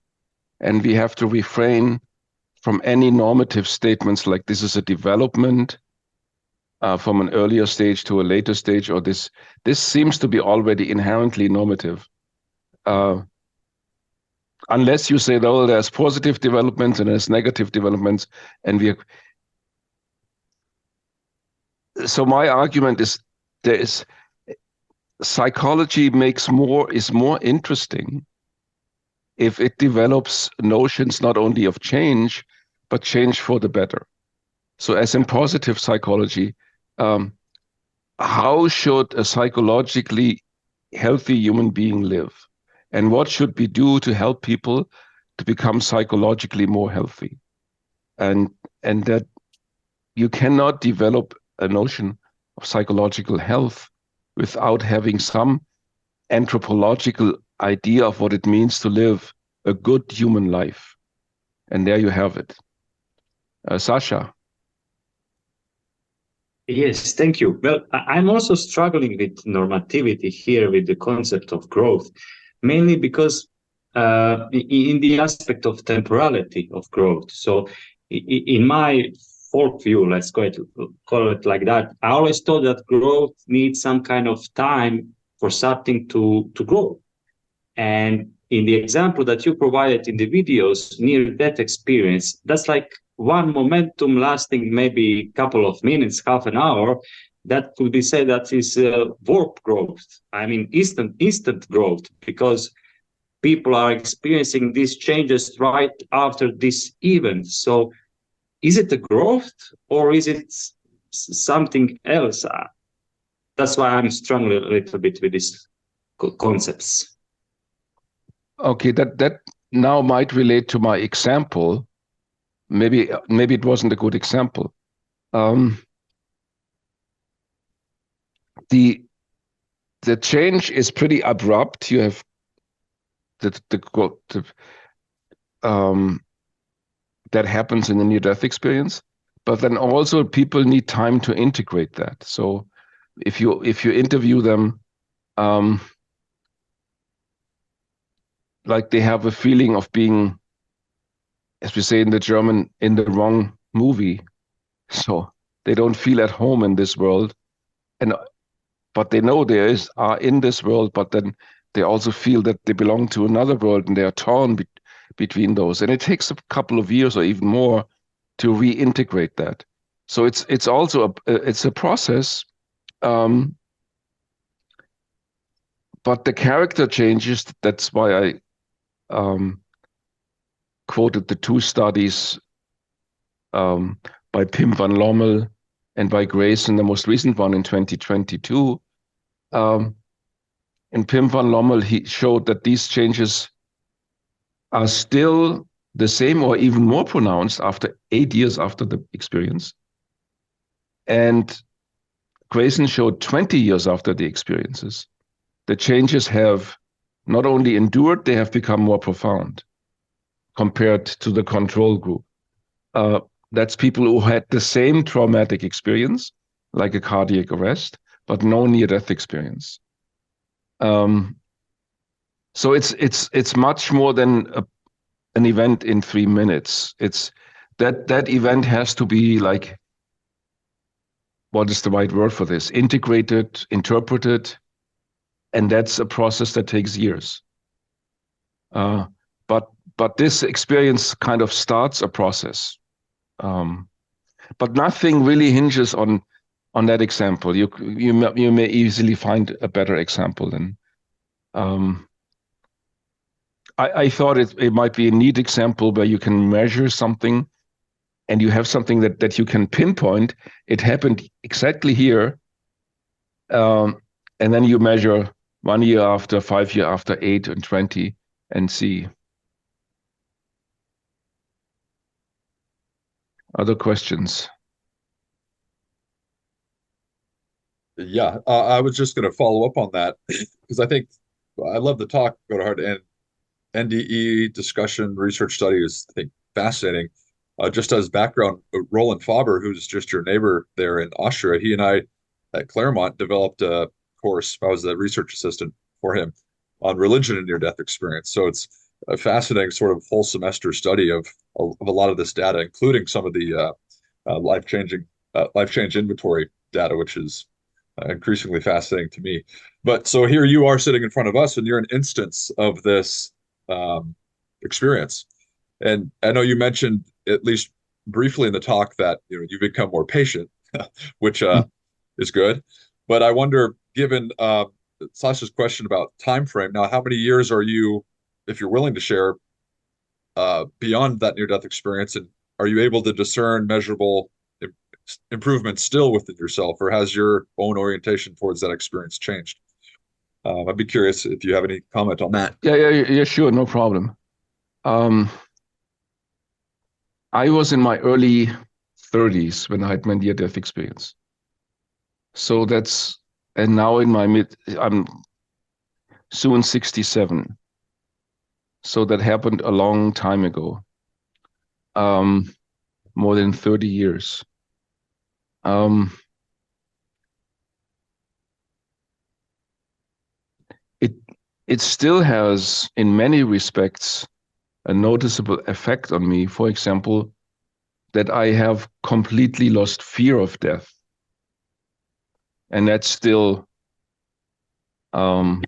and we have to refrain from any normative statements like this is a development from an earlier stage to a later stage, or this seems to be already inherently normative. Unless you say, oh, there's positive developments and there's negative developments, and so my argument is psychology is more interesting if it develops notions not only of change, but change for the better. So as in positive psychology, how should a psychologically healthy human being live? And what should we do to help people to become psychologically more healthy? And that you cannot develop a notion of psychological health without having some anthropological idea of what it means to live a good human life. And there you have it. Sasha. Yes, thank you. Well, I'm also struggling with normativity here with the concept of growth, mainly because in the aspect of temporality of growth. So in my folk view, let's call it like that, I always thought that growth needs some kind of time for something to grow. And in the example that you provided in the videos, near-death experience, that's like one momentum lasting maybe a couple of minutes, half an hour, that could be said that is warp growth. I mean, instant growth, because people are experiencing these changes right after this event. So is it a growth or is it something else? That's why I'm struggling a little bit with these concepts. Okay, that now might relate to my example. Maybe it wasn't a good example. The change is pretty abrupt. You have that happens in the near-death experience, but then also people need time to integrate that. So if you interview them, like they have a feeling of being, as we say in the German, in the wrong movie. So they don't feel at home in this world, but they know are in this world, but then they also feel that they belong to another world, and they are torn between those. And it takes a couple of years or even more to reintegrate that. So it's also a process, but the character changes. That's why I quoted the two studies by Pim van Lommel and by Grayson, the most recent one in 2022. In Pim van Lommel, he showed that these changes are still the same or even more pronounced after 8 years after the experience. And Grayson showed 20 years after the experiences. The changes have not only endured, they have become more profound compared to the control group. That's people who had the same traumatic experience, like a cardiac arrest, but no near-death experience. So it's much more than an event in 3 minutes. It's that event has to be like, what is the right word for this? Integrated, interpreted, and that's a process that takes years. But this experience kind of starts a process. But nothing really hinges on that example. You may easily find a better example than. I thought it might be a neat example where you can measure something, and you have something that you can pinpoint. It happened exactly here, and then you measure 1 year after, 5 years after, 8 and 20, and see. Other questions? Yeah, I was just going to follow up on that because I think I love the talk, Godehard, and NDE discussion research study is, I think, fascinating. Just as background, Roland Faber, who's just your neighbor there in Austria, he and I at Claremont developed a course. I was the research assistant for him on religion and near-death experience. So it's a fascinating sort of whole semester study of a lot of this data, including some of the life change inventory data, which is increasingly fascinating to me. But so here you are sitting in front of us, and you're an instance of this experience. And I know you mentioned, at least briefly in the talk, that you become more patient, which is good. But I wonder, given Sasha's question about time frame, now how many years are you, if you're willing to share, beyond that near-death experience, and are you able to discern measurable improvements still within yourself, or has your own orientation towards that experience changed? I'd be curious if you have any comment on that. Yeah, sure, no problem. I was in my early 30s when I had my near-death experience. So and now in my I'm soon 67. So that happened a long time ago, more than 30 years. It still has, in many respects, a noticeable effect on me. For example, that I have completely lost fear of death. And that's still a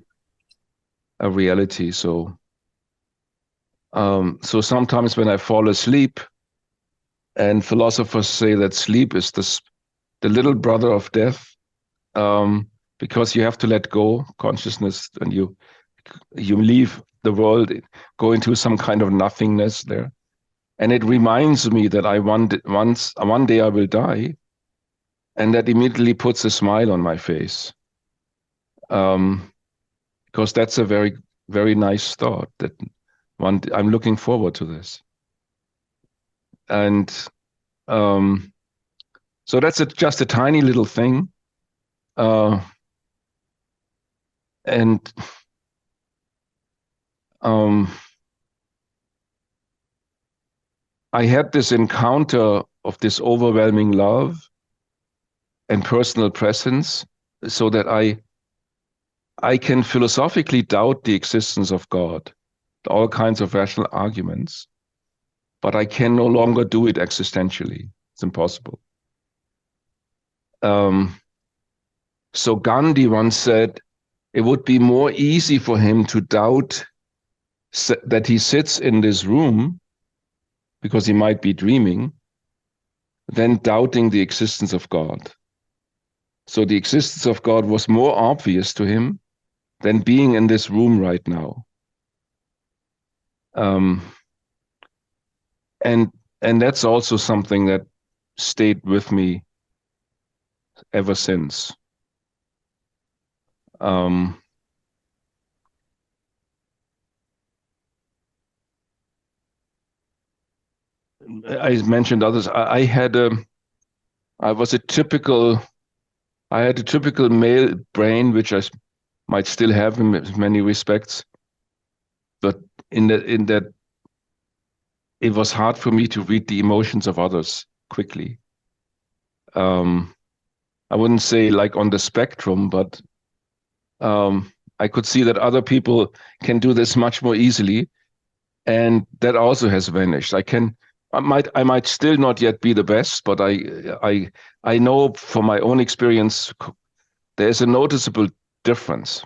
reality. So sometimes when I fall asleep, and philosophers say that sleep is the little brother of death, because you have to let go consciousness, and you leave the world, go into some kind of nothingness there. And it reminds me that one day I will die, and that immediately puts a smile on my face. Because that's a very, very nice thought, that I'm looking forward to this. And so that's just a tiny little thing. I had this encounter of this overwhelming love and personal presence, so that I can philosophically doubt the existence of God, all kinds of rational arguments, but I can no longer do it existentially. It's impossible. So Gandhi once said it would be more easy for him to doubt that he sits in this room, because he might be dreaming, than doubting the existence of God. So the existence of God was more obvious to him than being in this room right now. And that's also something that stayed with me ever since. I mentioned others. I had a typical male brain, which I might still have in many respects, but in that it was hard for me to read the emotions of others quickly. I wouldn't say like on the spectrum, but I could see that other people can do this much more easily, and that also has vanished. I might still not yet be the best, but I know from my own experience there's a noticeable difference.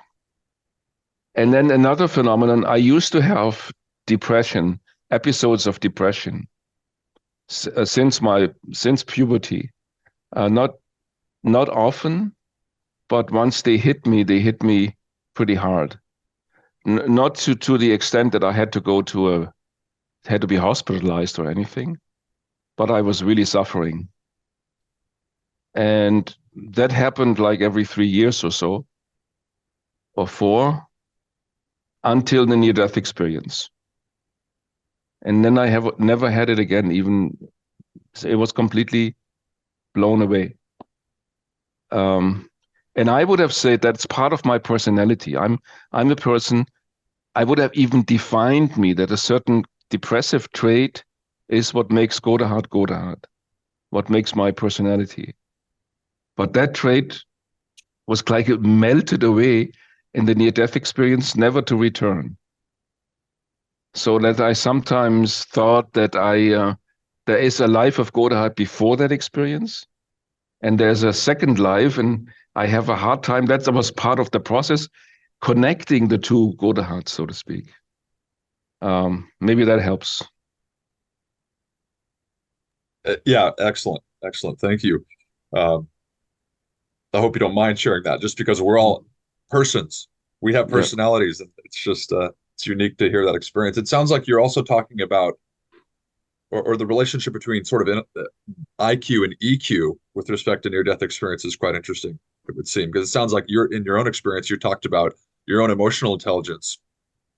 And then another phenomenon, I used to have depression, episodes of depression, since puberty. Not often, but once they hit me pretty hard. Not to the extent that I had to be hospitalized or anything, but I was really suffering. And that happened like every 3 years or so, or 4, until the near-death experience. And then I have never had it again. Even it was completely blown away. And I would have said that's part of my personality. I'm a person. I would have even defined me that a certain depressive trait is what makes Godehard Godehard, what makes my personality. But that trait was like it melted away in the near-death experience, never to return. So that I sometimes thought that there is a life of Godehard before that experience, and there's a second life, and I have a hard time. That was part of the process, connecting the two Godehards, so to speak. Maybe that helps. Yeah, excellent. Thank you. I hope you don't mind sharing that, just because we're all persons. We have personalities, and it's just it's unique to hear that experience. It sounds like you're also talking about, or the relationship between sort of IQ and EQ with respect to near-death experience is quite interesting, it would seem, because it sounds like in your own experience, you talked about your own emotional intelligence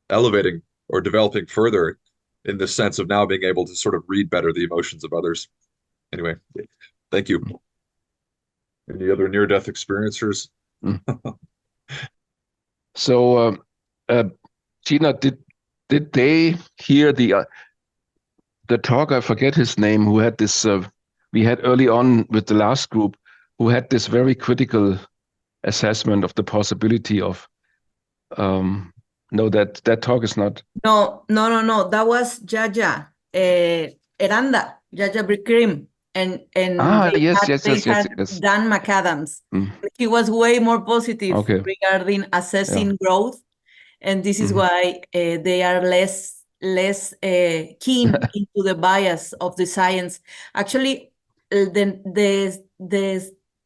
elevating or developing further in the sense of now being able to sort of read better the emotions of others. Anyway, thank you. Any other near-death experiencers? So, Gina, did they hear the talk? I forget his name. Who had this? We had early on with the last group, who had this very critical assessment of the possibility of. No, that talk is not. No. That was Jaja Eranda, Jaja Bikrim. And they yes. had Dan McAdams. He was way more positive regarding assessing growth, and this is why they are less keen into the bias of the science. Actually, the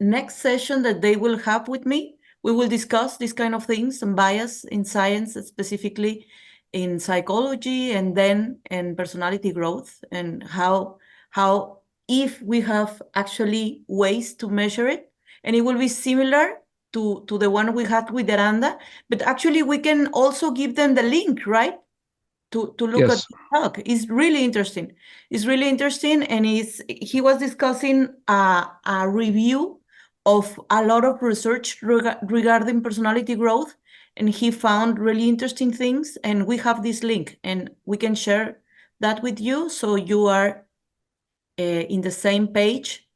next session that they will have with me, we will discuss these kind of things, some bias in science, specifically in psychology, and then in personality growth, and how if we have actually ways to measure it, and it will be similar to the one we had with Aranda, but actually we can also give them the link, right? To look at the talk. It's really interesting. And he was discussing a review of a lot of research regarding personality growth, and he found really interesting things, and we have this link, and we can share that with you, so you are in the same page.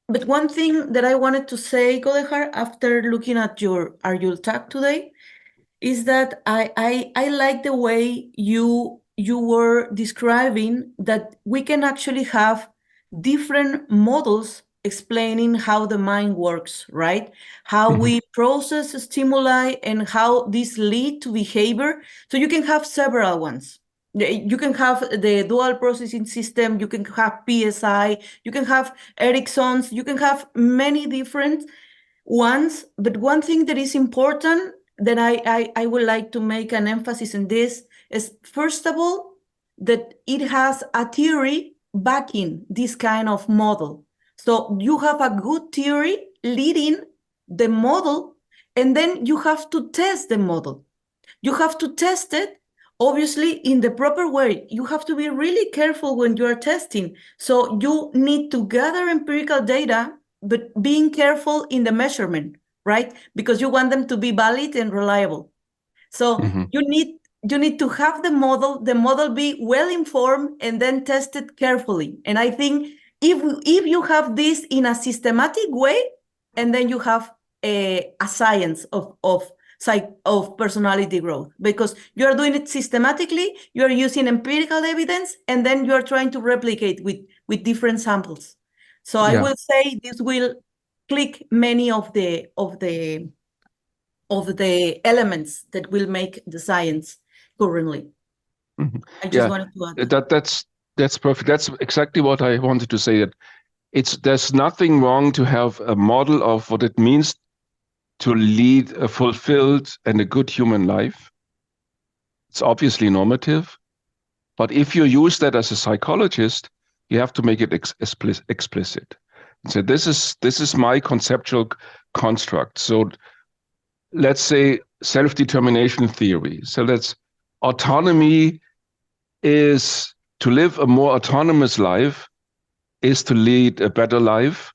But one thing that I wanted to say, Godehard, after looking at your talk today, is that I like the way you were describing that we can actually have different models explaining how the mind works, right? How we process stimuli and how this lead to behavior. So you can have several ones. You can have the dual processing system, you can have PSI, you can have Erickson's, you can have many different ones. But one thing that is important that I would like to make an emphasis in this is, first of all, that it has a theory backing this kind of model. So you have a good theory leading the model, and then you have to test the model. You have to test it, obviously, in the proper way. You have to be really careful when you are testing. So you need to gather empirical data, but being careful in the measurement, right? Because you want them to be valid and reliable. So you need to have the model be well informed, and then test it carefully. And I think if you have this in a systematic way, and then you have a science of personality growth, because you are doing it systematically, you are using empirical evidence, and then you are trying to replicate with different samples. So I will say this will click many of the elements that will make the science currently. I just wanted to add that's perfect. That's exactly what I wanted to say. That there's nothing wrong to have a model of what it means to lead a fulfilled and a good human life. It's obviously normative, but if you use that as a psychologist, you have to make it explicit. And so this is my conceptual construct. So let's say self-determination theory. So autonomy is to live a more autonomous life, is to lead a better life,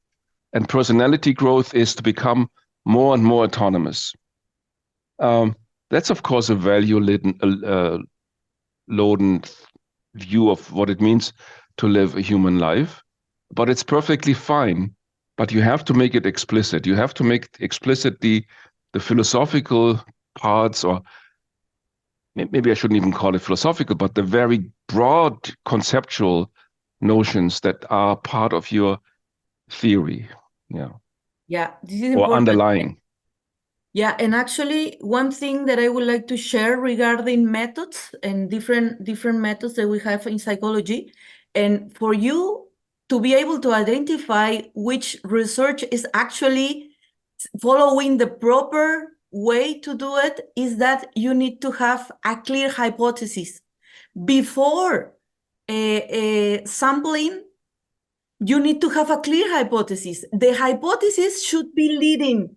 and personality growth is to become more and more autonomous. That's, of course, a value-laden view of what it means to live a human life, but it's perfectly fine. But you have to make it explicit. You have to make explicit the philosophical parts, or maybe I shouldn't even call it philosophical, but the very broad conceptual notions that are part of your theory. Yeah. Yeah, this is Or important. underlying. Yeah, and actually, one thing that I would like to share regarding methods and different methods that we have in psychology, and for you to be able to identify which research is actually following the proper way to do it, is that you need to have a clear hypothesis. Before sampling, you need to have a clear hypothesis. The hypothesis should be leading.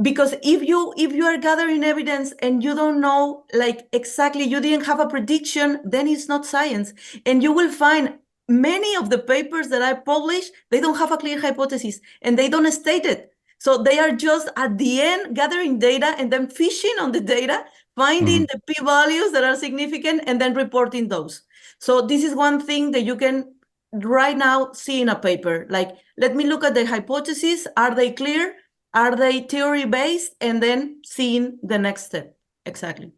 Because if you are gathering evidence and you don't know, like, exactly, you didn't have a prediction, then it's not science. And you will find many of the papers that I publish, they don't have a clear hypothesis and they don't state it. So they are just at the end gathering data and then fishing on the data, finding the p-values that are significant and then reporting those. So this is one thing that you can right now see in a paper. Like, let me look at the hypotheses. Are they clear? Are they theory-based? And then seeing the next step. Exactly.